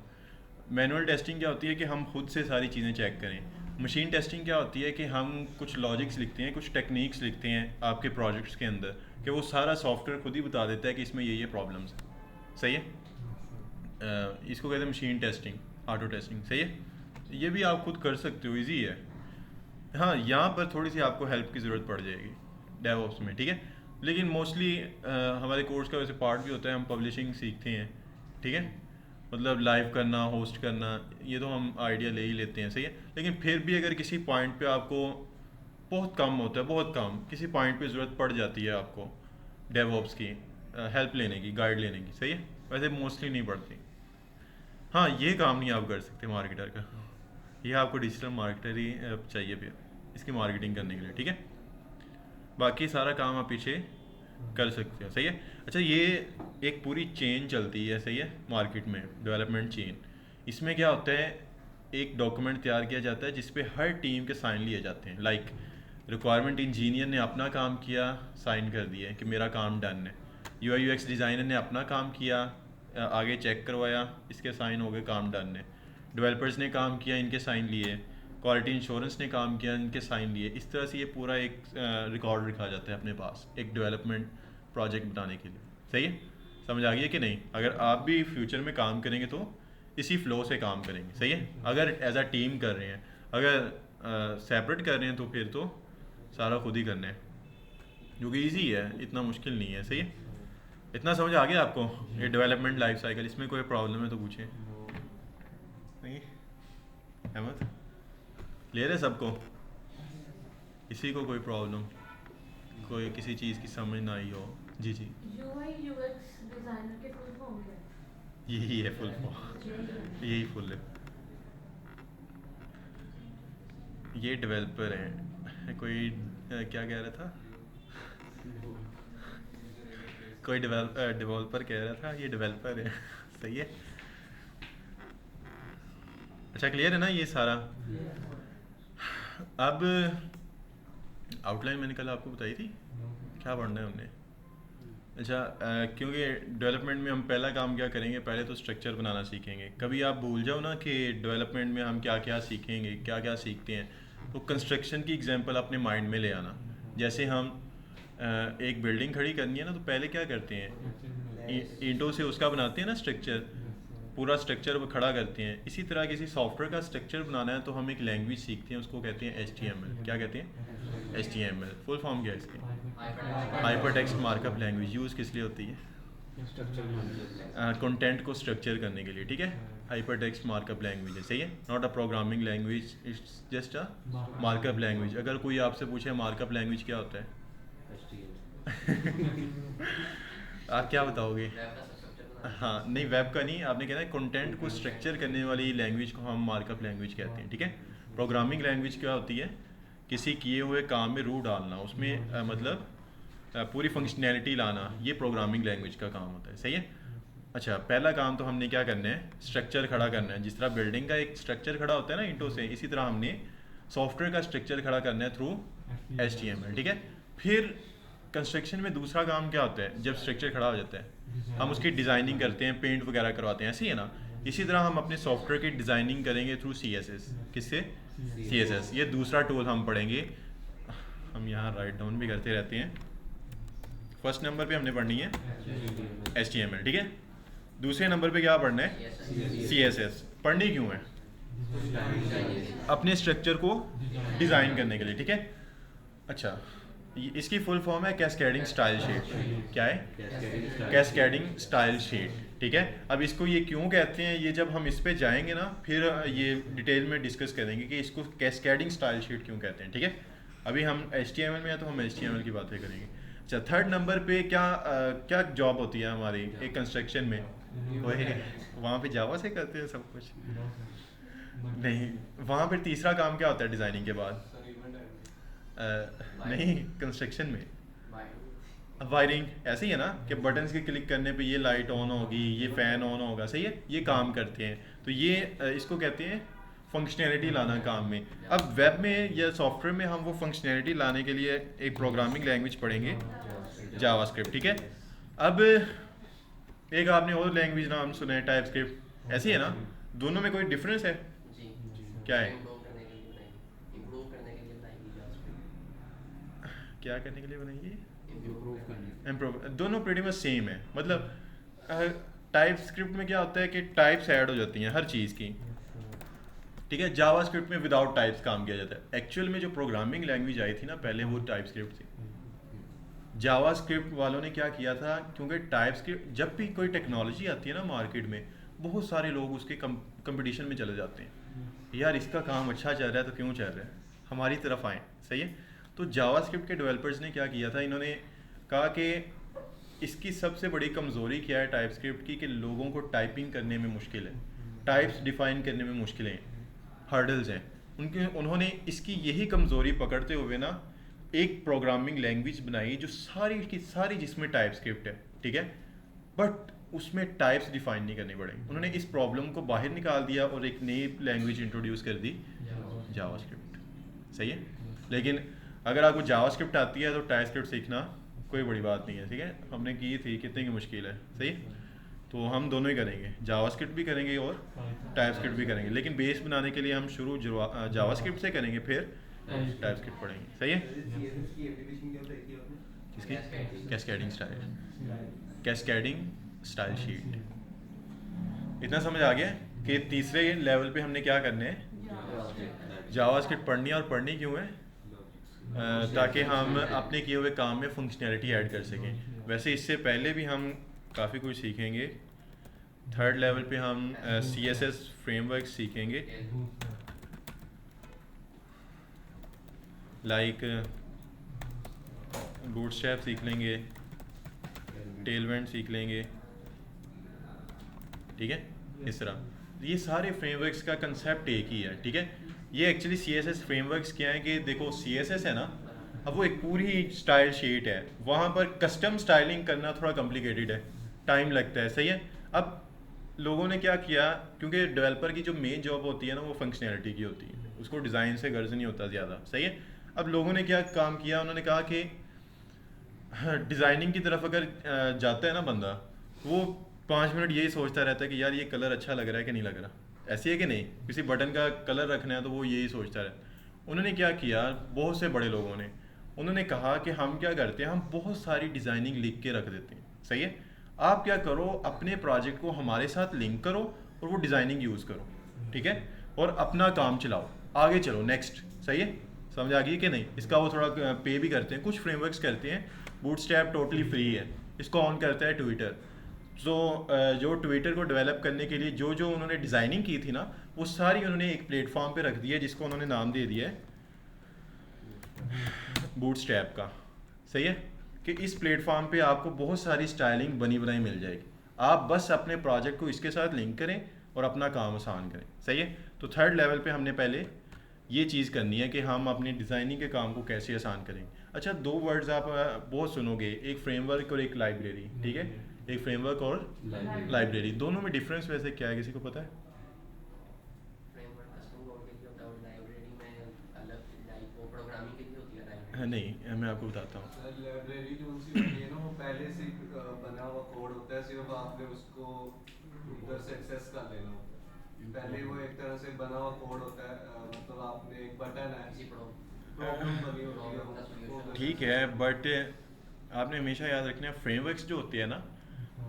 मैनुअल टेस्टिंग क्या होती है कि हम खुद से सारी चीज़ें चेक करें। मशीन टेस्टिंग क्या होती है कि हम कुछ लॉजिक्स लिखते हैं, कुछ टेक्निक्स लिखते हैं आपके प्रोजेक्ट्स के अंदर, कि वो सारा सॉफ्टवेयर खुद ही बता देता है कि इसमें ये प्रॉब्लम्स हैं। सही है। इसको कहते हैं मशीन टेस्टिंग, ऑटो टेस्टिंग। सही है। ये भी आप खुद कर सकते हो, इजी है। हाँ, यहाँ पर थोड़ी सी आपको हेल्प की ज़रूरत पड़ जाएगी डेवऑप्स में। ठीक है। लेकिन मोस्टली हमारे कोर्स का वैसे पार्ट भी होता है, हम पब्लिशिंग सीखते हैं। ठीक है। मतलब लाइव करना, होस्ट करना, ये तो हम आइडिया ले ही लेते हैं, सही है। लेकिन फिर भी अगर किसी पॉइंट पे आपको बहुत कम होता है, बहुत कम किसी पॉइंट पे ज़रूरत पड़ जाती है आपको डेवऑप्स की हेल्प लेने की, गाइड लेने की, सही है। वैसे मोस्टली नहीं पड़ती। हाँ, ये काम नहीं आप कर सकते मार्केटर का, ये आपको डिजिटल मार्केटर ही चाहिए फिर इसकी मार्केटिंग करने के लिए, ठीक है। बाकी सारा काम आप पीछे कर सकते हो, सही है। अच्छा, ये एक पूरी चेन चलती है, सही है, मार्केट में डेवलपमेंट चेन। इसमें क्या होता है, एक डॉक्यूमेंट तैयार किया जाता है जिसपे हर टीम के साइन लिए जाते हैं। लाइक रिक्वायरमेंट इंजीनियर ने अपना काम किया, साइन कर दिए कि मेरा काम डन है। यूआई यूएक्स डिज़ाइनर ने अपना काम किया, आगे चेक करवाया, इसके साइन हो गए, काम डन है। डेवलपर्स ने काम किया, इनके साइन लिए। क्वालिटी इंश्योरेंस ने काम किया, इनके साइन लिए। इस तरह से ये पूरा एक रिकॉर्ड रखा जाता है अपने पास एक डेवलपमेंट प्रोजेक्ट बनाने के लिए, सही है। समझ आ गई है कि नहीं। अगर आप भी फ्यूचर में काम करेंगे तो इसी फ्लो से काम करेंगे, सही है। अगर एज अ टीम कर रहे हैं, अगर सेपरेट कर रहे हैं तो फिर तो सारा खुद ही करना है, जो कि ईजी है, इतना मुश्किल नहीं है, सही है। इतना समझ आ गया आपको ये डेवलपमेंट लाइफ साइकिल। इसमें कोई प्रॉब्लम है तो पूछें। नहीं अहमद ले रहे सबको, किसी को कोई प्रॉब्लम, कोई किसी चीज़ की समझ ना आई हो। जी जी, यूआई यूएक्स डिजाइनर के फुल फॉर्म क्या है? यही है फुल फॉर्म, यही फुल है। ये डेवलपर हैं, कोई क्या कह रहा था, कोई डेवलपर कह रहा था, ये डेवलपर है सही है। अच्छा, क्लियर है ना ये सारा। अब आउटलाइन मैंने कल आपको बताई थी, क्या पढ़ना है हमने। अच्छा, क्योंकि डेवलपमेंट में हम पहला काम क्या करेंगे, पहले तो स्ट्रक्चर बनाना सीखेंगे। कभी आप भूल जाओ ना कि डेवलपमेंट में हम क्या क्या सीखेंगे, क्या क्या सीखते हैं, तो कंस्ट्रक्शन की एग्जांपल अपने माइंड में ले आना। जैसे हम एक बिल्डिंग खड़ी करनी है ना, तो पहले क्या करते हैं, ईंटों से उसका बनाते हैं ना स्ट्रक्चर, पूरा स्ट्रक्चर वो खड़ा करते हैं। इसी तरह किसी सॉफ्टवेयर का स्ट्रक्चर बनाना है तो हम एक लैंग्वेज सीखते हैं, उसको कहते हैं HTML। क्या कहते हैं? HTML। फुल फॉर्म क्या है इसकी? Hyper text markup language. Use किस लिए होती है? कंटेंट को स्ट्रक्चर करने के लिए, ठीक है। हाइपर टेक्स्ट मार्कअप लैंग्वेज है, सही है। Not a programming language, it's just a markup language. अगर कोई आपसे पूछे मार्कअप लैंग्वेज क्या होता है आप क्या बताओगे? हाँ, नहीं, वेब का नहीं, आपने कहना है कंटेंट को स्ट्रक्चर करने वाली लैंग्वेज को हम मार्कअप लैंग्वेज कहते हैं, ठीक है। प्रोग्रामिंग लैंग्वेज क्या होती है? किसी किए हुए काम में रूह डालना, उसमें मतलब पूरी फंक्शनैलिटी लाना, ये प्रोग्रामिंग लैंग्वेज का काम होता है, सही है। अच्छा, पहला काम तो हमने क्या करना है, स्ट्रक्चर खड़ा करना है। जिस तरह बिल्डिंग का एक स्ट्रक्चर खड़ा होता है ना ईंटों से, इसी तरह हमने सॉफ्टवेयर का स्ट्रक्चर खड़ा करना है थ्रू HTML, ठीक है। फिर कंस्ट्रक्शन में दूसरा काम क्या होता है, जब स्ट्रक्चर खड़ा हो जाता है हम उसकी डिज़ाइनिंग करते हैं, पेंट वगैरह करवाते हैं, ऐसी है ना। इसी तरह हम अपने सॉफ्टवेयर की डिज़ाइनिंग करेंगे थ्रू CSS। किससे? CSS। ये दूसरा टूल हम पढ़ेंगे। हम यहाँ राइट डाउन भी करते रहते हैं। फर्स्ट नंबर पे हमने पढ़नी है HTML, ठीक है। दूसरे नंबर पे क्या पढ़ना है? CSS। पढ़नी क्यों है? अपने स्ट्रक्चर को डिज़ाइन करने के लिए, ठीक है। अच्छा, इसकी फुल फॉर्म है कैस्केडिंग स्टाइल शीट। क्या है? कैस्केडिंग स्टाइल शीट, ठीक है। अब इसको ये क्यों कहते हैं, ये जब हम इस पे जाएंगे ना फिर ये डिटेल में डिस्कस करेंगे कि इसको कैस्केडिंग स्टाइल शीट क्यों कहते हैं, ठीक है। अभी हम HTML में है तो हम HTML की बातें करेंगे। अच्छा, थर्ड नंबर पे क्या जॉब होती है हमारी एक कंस्ट्रक्शन में? वही, वहाँ पे जावा से करते हैं सब कुछ? नहीं, वहाँ पे तीसरा काम क्या होता है डिज़ाइनिंग के बाद? नहीं, कंस्ट्रक्शन में वायरिंग। ऐसे ही है ना कि बटन्स के क्लिक करने पे ये लाइट ऑन होगी, ये फ़ैन ऑन होगा, सही है। ये काम करते हैं, तो ये इसको कहते हैं फंक्शनैलिटी लाना काम में। अब वेब में या सॉफ्टवेयर में हम वो फंक्शनैलिटी लाने के लिए एक प्रोग्रामिंग लैंग्वेज पढ़ेंगे, जावास्क्रिप्ट, ठीक है। अब एक आपने और लैंग्वेज नाम सुना है, टाइपस्क्रिप्ट। ऐसी है ना, दोनों में कोई डिफरेंस है? क्या है? क्या करने के लिए बनाइए? इम्प्रूव। दोनों प्रीटी मच सेम है। मतलब टाइप स्क्रिप्ट में क्या होता है कि टाइप्स ऐड हो जाती हैं हर चीज़ की, ठीक है। जावा स्क्रिप्ट में विदाउट टाइप्स काम किया जाता है। एक्चुअल में जो प्रोग्रामिंग लैंग्वेज आई थी ना पहले, वो टाइप स्क्रिप्ट थी। जावा स्क्रिप्ट वालों ने क्या किया था, क्योंकि टाइप स्क्रिप्ट, जब भी कोई टेक्नोलॉजी आती है ना मार्केट में, बहुत सारे लोग उसके कंपटीशन में चले जाते हैं। यार इसका काम अच्छा चल रहा है तो क्यों चल रहा है, हमारी तरफ आएँ। सही है। तो जावास्क्रिप्ट के डेवलपर्स ने क्या किया था, इन्होंने कहा कि इसकी सबसे बड़ी कमज़ोरी क्या है टाइपस्क्रिप्ट की, कि लोगों को टाइपिंग करने में मुश्किल है, टाइप्स डिफ़ाइन करने में मुश्किलें हैं, हर्डल्स हैं उन्होंने इसकी यही कमज़ोरी पकड़ते हुए ना एक प्रोग्रामिंग लैंग्वेज बनाई जो सारी की सारी जिसमें टाइपस्क्रिप्ट है, ठीक है, बट उसमें टाइप्स डिफाइन नहीं करनी पड़ेंगी। उन्होंने इस प्रॉब्लम को बाहर निकाल दिया और एक नई लैंग्वेज इंट्रोड्यूस कर दी, जावास्क्रिप्ट। सही है। लेकिन अगर आपको जावास्क्रिप्ट आती है तो टाइपस्क्रिप्ट सीखना कोई बड़ी बात नहीं है, ठीक है। हमने की थी, कितने की मुश्किल है। सही है। तो हम दोनों ही करेंगे, जावास्क्रिप्ट भी करेंगे और टाइपस्क्रिप्ट भी करेंगे, लेकिन बेस बनाने के लिए हम शुरू जावास्क्रिप्ट से करेंगे, फिर टाइपस्क्रिप्ट पढ़ेंगे। सही है। CSS की एप्लीकेशन क्या बताई थी आपने? किसकी? Cascading style, cascading style sheet. इतना समझ आ गया कि तीसरे लेवल पे हमने क्या करने हैं, जावास्क्रिप्ट पढ़नी है। और पढ़नी क्यों है? ताकि हम अपने किए हुए काम में फंक्शनैलिटी ऐड कर सकें। वैसे इससे पहले भी हम काफ़ी कुछ सीखेंगे। थर्ड लेवल पे हम CSS फ्रेमवर्क सीखेंगे, लाइक बूटस्ट्रैप सीख लेंगे, टेलविंड सीख लेंगे, ठीक है। इस तरह ये सारे फ्रेमवर्क्स का कंसेप्ट एक ही है, ठीक है। ये एक्चुअली CSS फ्रेमवर्क्स क्या है कि देखो CSS है ना, अब वो एक पूरी स्टाइल शीट है, वहाँ पर कस्टम स्टाइलिंग करना थोड़ा कॉम्प्लिकेटेड है, टाइम लगता है। सही है। अब लोगों ने क्या किया, क्योंकि डेवलपर की जो मेन जॉब होती है ना वो फंक्शनैलिटी की होती है, उसको डिज़ाइन से गर्ज नहीं होता ज़्यादा। सही है। अब लोगों ने क्या काम किया, उन्होंने कहा कि डिज़ाइनिंग की तरफ अगर जाता है ना बंदा, वो 5 मिनट यही सोचता रहता है कि यार ये कलर अच्छा लग रहा है कि नहीं लग रहा, ऐसी है कि नहीं। किसी बटन का कलर रखना है तो वो यही सोचता रहता है। उन्होंने क्या किया, बहुत से बड़े लोगों ने, उन्होंने कहा कि हम क्या करते हैं, हम बहुत सारी डिज़ाइनिंग लिख के रख देते हैं। सही है। आप क्या करो, अपने प्रोजेक्ट को हमारे साथ लिंक करो और वो डिज़ाइनिंग यूज़ करो, ठीक है, और अपना काम चलाओ, आगे चलो, नेक्स्ट। सही है। समझ आ गई कि नहीं। इसका वो थोड़ा पे भी करते हैं, कुछ फ्रेमवर्क्स करते हैं। बूटस्ट्रैप टोटली फ्री है, इसको ऑन करता है ट्विटर। तो जो ट्विटर को डेवलप करने के लिए जो जो उन्होंने डिज़ाइनिंग की थी ना, वो सारी उन्होंने एक प्लेटफॉर्म पे रख दी है, जिसको उन्होंने नाम दे दिया है बूटस्ट्रैप का। सही है। कि इस प्लेटफॉर्म पे आपको बहुत सारी स्टाइलिंग बनी बनाई मिल जाएगी, आप बस अपने प्रोजेक्ट को इसके साथ लिंक करें और अपना काम आसान करें। सही है। तो थर्ड लेवल पे हमने पहले ये चीज़ करनी है कि हम अपनी डिज़ाइनिंग के काम को कैसे आसान करेंगे। अच्छा, दो वर्ड्स आप बहुत सुनोगे, एक फ्रेमवर्क और एक लाइब्रेरी, ठीक है। एक फ्रेमवर्क और लाइब्रेरी, दोनों में डिफरेंस वैसे क्या है, किसी को पता है? हाँ, नहीं, मैं आपको बताता हूँ। लाइब्रेरी जो उनकी होती है ना, वो पहले से बना हुआ कोड होता है, सिर्फ आपने उसको उधर से एक्सेस कर लेना होता है। पहले वो एक तरह से बना हुआ कोड होता है, मतलब आपने एक बटन है, प्रॉब्लम बनी होती है उसको। ठीक है, बट आपने हमेशा याद रखना है, फ्रेमवर्क्स जो होती है ना,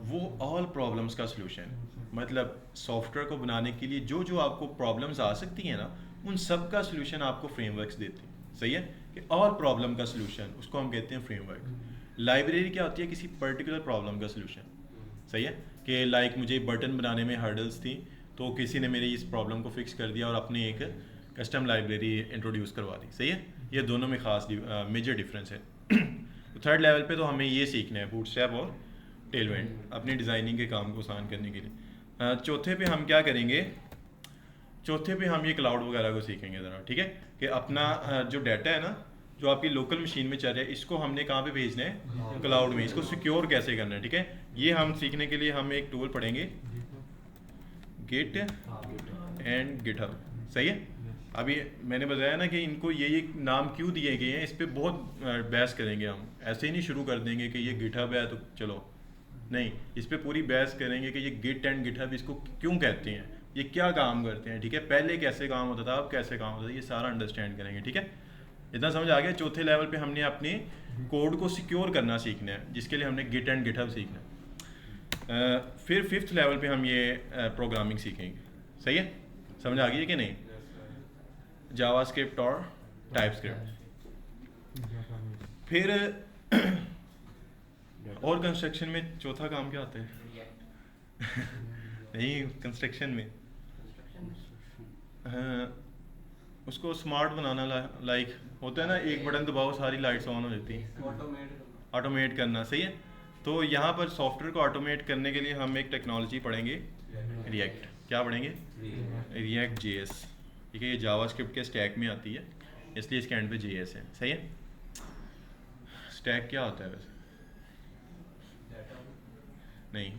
वो ऑल प्रॉब्लम्स का सलूशन, मतलब सॉफ्टवेयर को बनाने के लिए जो जो आपको प्रॉब्लम्स आ सकती हैं ना, उन सब का सलूशन आपको फ्रेमवर्क्स देते हैं। सही है। कि ऑल प्रॉब्लम का सलूशन, उसको हम कहते हैं फ्रेमवर्क। लाइब्रेरी क्या होती है, किसी पर्टिकुलर प्रॉब्लम का सलूशन। सही है। कि लाइक मुझे बटन बनाने में हर्डल्स थी, तो किसी ने मेरी इस प्रॉब्लम को फिक्स कर दिया और अपने एक कस्टम लाइब्रेरी इंट्रोड्यूस करवा दी। सही है। ये दोनों में खास मेजर डिफरेंस है। तो थर्ड लेवल पे तो हमें ये सीखना है, बूटस्ट्रैप और टेलविंड, अपनी डिज़ाइनिंग के काम को आसान करने के लिए। चौथे पे हम क्या करेंगे, चौथे पे हम ये क्लाउड वगैरह को सीखेंगे ज़रा, ठीक है। कि अपना जो डाटा है ना, जो आपकी लोकल मशीन में चल रहा है, इसको हमने कहाँ पे भेजना है, क्लाउड में। इसको सिक्योर कैसे करना है, ठीक है। ये हम सीखने के लिए हम एक टूल पढ़ेंगे, गिट एंड गिटहब। सही है। अभी मैंने बताया ना कि इनको ये नाम क्यों दिए गए हैं, इस पर बहुत बहस करेंगे हम। ऐसे ही नहीं शुरू कर देंगे कि ये गिटहब है तो चलो, नहीं, इस पर पूरी बहस करेंगे कि ये गिट एंड गिटहब इसको क्यों कहते हैं, ये क्या काम करते हैं, ठीक है, पहले कैसे काम होता था, अब कैसे काम होता था, ये सारा अंडरस्टैंड करेंगे, ठीक है। इतना समझ आ गया। चौथे लेवल पे हमने अपने कोड को सिक्योर करना सीखना है, जिसके लिए हमने गिट एंड गिटहब सीखना है। फिर फिफ्थ लेवल पे हम ये प्रोग्रामिंग सीखेंगे। सही है। समझ आ गई है कि नहीं। जावास्क्रिप्ट और टाइपस्क्रिप्ट। फिर और कंस्ट्रक्शन में चौथा काम क्या आता है? नहीं, कंस्ट्रक्शन में। कंस्ट्रक्शन हाँ, उसको स्मार्ट बनाना लाइक होता है ना, एक बटन दबाओ सारी लाइट्स ऑन हो जाती हैं। ऑटोमेट करना। ऑटोमेट करना, सही है। तो यहाँ पर सॉफ्टवेयर को ऑटोमेट करने के लिए हम एक टेक्नोलॉजी पढ़ेंगे, रिएक्ट। क्या पढ़ेंगे? React JS। ठीक है, ये जावास्क्रिप्ट के स्टैक में आती है, इसलिए इसके एंड पे JS है, सही है। स्टैक क्या होता है वैसे? नहीं,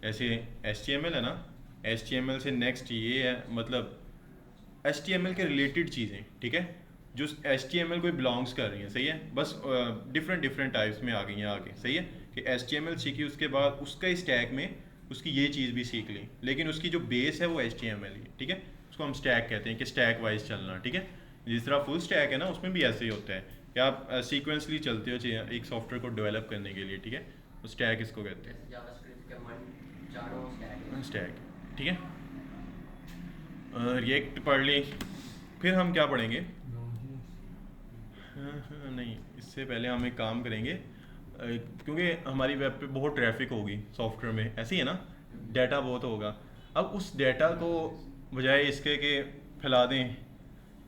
ऐसे HTML है ना, HTML से नेक्स्ट ये है, मतलब HTML के रिलेटेड चीज़ें, ठीक है, जो HTML को बिलोंग्स कर रही हैं, सही है। बस डिफरेंट टाइप्स में आ गई हैं आगे, सही है, कि HTML सीखी, उसके बाद उसका ही स्टैक में उसकी ये चीज़ भी सीख ली, लेकिन उसकी जो बेस है वो HTML ही, ठीक है। उसको हम स्टैक कहते हैं कि स्टैक वाइज चलना, ठीक है। जिस तरह फुल स्टैक है ना, उसमें भी ऐसे ही होता है कि आप सीक्वेंसली चलते हो एक सॉफ्टवेयर को डेवलप करने के लिए, ठीक है। तो स्टैक इसको कहते हैं, जैसे जावास्क्रिप्ट के मन चारों स्टैक है। स्टैक, ठीक है। रिएक्ट पढ़ ली, फिर हम क्या पढ़ेंगे? नहीं, इससे पहले हम एक काम करेंगे, क्योंकि हमारी वेब पे बहुत ट्रैफिक होगी सॉफ्टवेयर में, ऐसी है ना, डाटा बहुत होगा। अब उस डाटा को बजाय इसके कि फैला दें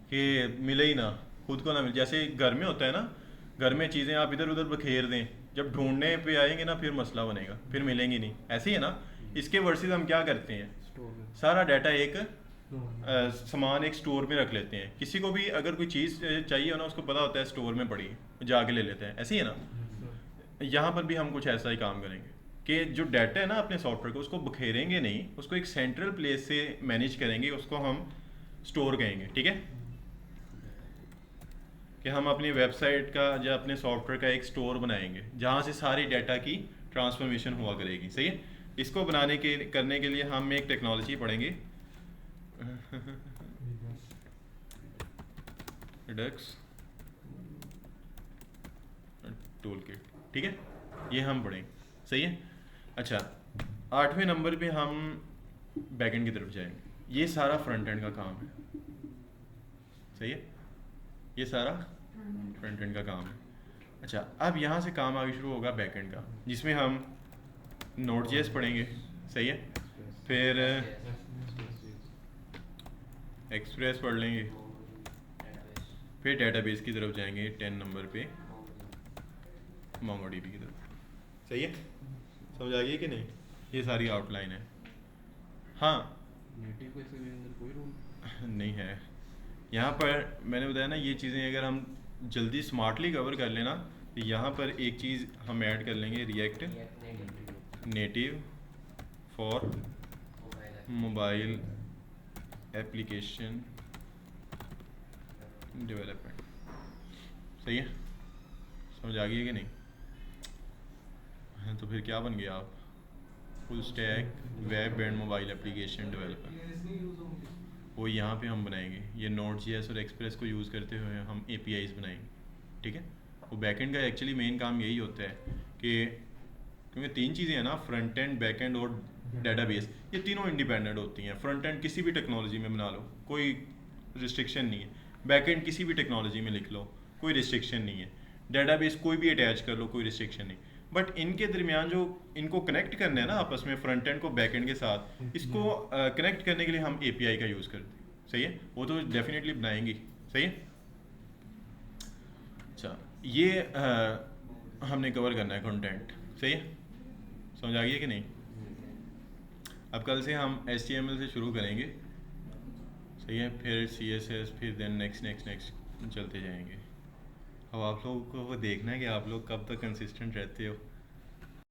कि मिले ही ना, खुद को ना मिले, जैसे घर में होता है ना, घर में चीज़ें आप इधर उधर बखेर दें, जब ढूंढने पे आएंगे ना फिर मसला बनेगा, फिर मिलेंगी नहीं, ऐसे ही है ना। इसके वर्सेस हम क्या करते हैं, सारा डाटा एक सामान एक स्टोर में रख लेते हैं। किसी को भी अगर कोई चीज़ चाहिए हो ना, उसको पता होता है स्टोर में पड़ी, जाके ले लेते हैं, ऐसे ही है ना। यहाँ पर भी हम कुछ ऐसा ही काम करेंगे कि जो डाटा है ना अपने सॉफ्टवेयर को, उसको बखेरेंगे नहीं, उसको एक सेंट्रल प्लेस से मैनेज करेंगे, उसको हम स्टोर कहेंगे, ठीक है। कि हम अपनी वेबसाइट का या अपने सॉफ्टवेयर का एक स्टोर बनाएंगे जहाँ से सारी डाटा की ट्रांसफॉर्मेशन हुआ करेगी, सही है। इसको करने के लिए हम एक टेक्नोलॉजी पढ़ेंगे, रिडक्स टूलकिट, ठीक है, ये हम पढ़ेंगे, सही है। अच्छा, 8वें नंबर पे हम बैकएंड की तरफ जाएंगे। ये सारा फ्रंट एंड का काम है, सही है, ये सारा फ्रंट एंड का काम है। अच्छा, अब यहाँ से काम आगे शुरू होगा बैकएंड का, जिसमें हम Node.js पढ़ेंगे, सही है। फिर एक्सप्रेस पढ़ लेंगे, फिर डेटाबेस की तरफ जाएंगे 10 नंबर पे, MongoDB की तरफ, सही है। समझ आ गई कि नहीं? ये सारी आउटलाइन है। हाँ, नेटिव को इसके अंदर कोई रूल नहीं है। यहाँ पर मैंने बताया ना, ये चीज़ें अगर हम जल्दी स्मार्टली कवर कर लेना, तो यहाँ पर एक चीज़ हम ऐड कर लेंगे, react native for mobile application development, सही है। समझ आ गई है कि नहीं? हाँ, तो फिर क्या बन गया आप? Full stack web and mobile application developer. वो यहाँ पे हम बनाएंगे, ये Node.js और एक्सप्रेस को यूज़ करते हुए हम APIs बनाएंगे, ठीक है। वो बैकएंड का एक्चुअली मेन काम यही होता है कि, क्योंकि 3 चीज़ें हैं ना, फ्रंट एंड, बैक एंड और डेटाबेस, ये तीनों इंडिपेंडेंट होती हैं। फ्रंट एंड किसी भी टेक्नोलॉजी में बना लो, कोई रिस्ट्रिक्शन नहीं है। बैक एंड किसी भी टेक्नोलॉजी में लिख लो, कोई रिस्ट्रिक्शन नहीं है। डेटाबेस कोई भी अटैच कर लो, कोई रिस्ट्रिक्शन नहीं। बट इनके दरमियान जो इनको कनेक्ट करना है ना आपस में, फ्रंट एंड को बैक एंड के साथ, इसको कनेक्ट करने के लिए हम API का यूज़ करते हैं, सही है। वो तो डेफिनेटली बनाएंगे, सही है। अच्छा, ये हमने कवर करना है कंटेंट, सही है। समझ आ गई है कि नहीं? अब कल से हम HTML से शुरू करेंगे, सही है, फिर CSS, फिर देन नेक्स्ट चलते जाएंगे। अब आप लोगों को वो देखना है कि आप लोग कब तक कंसिस्टेंट रहते हो।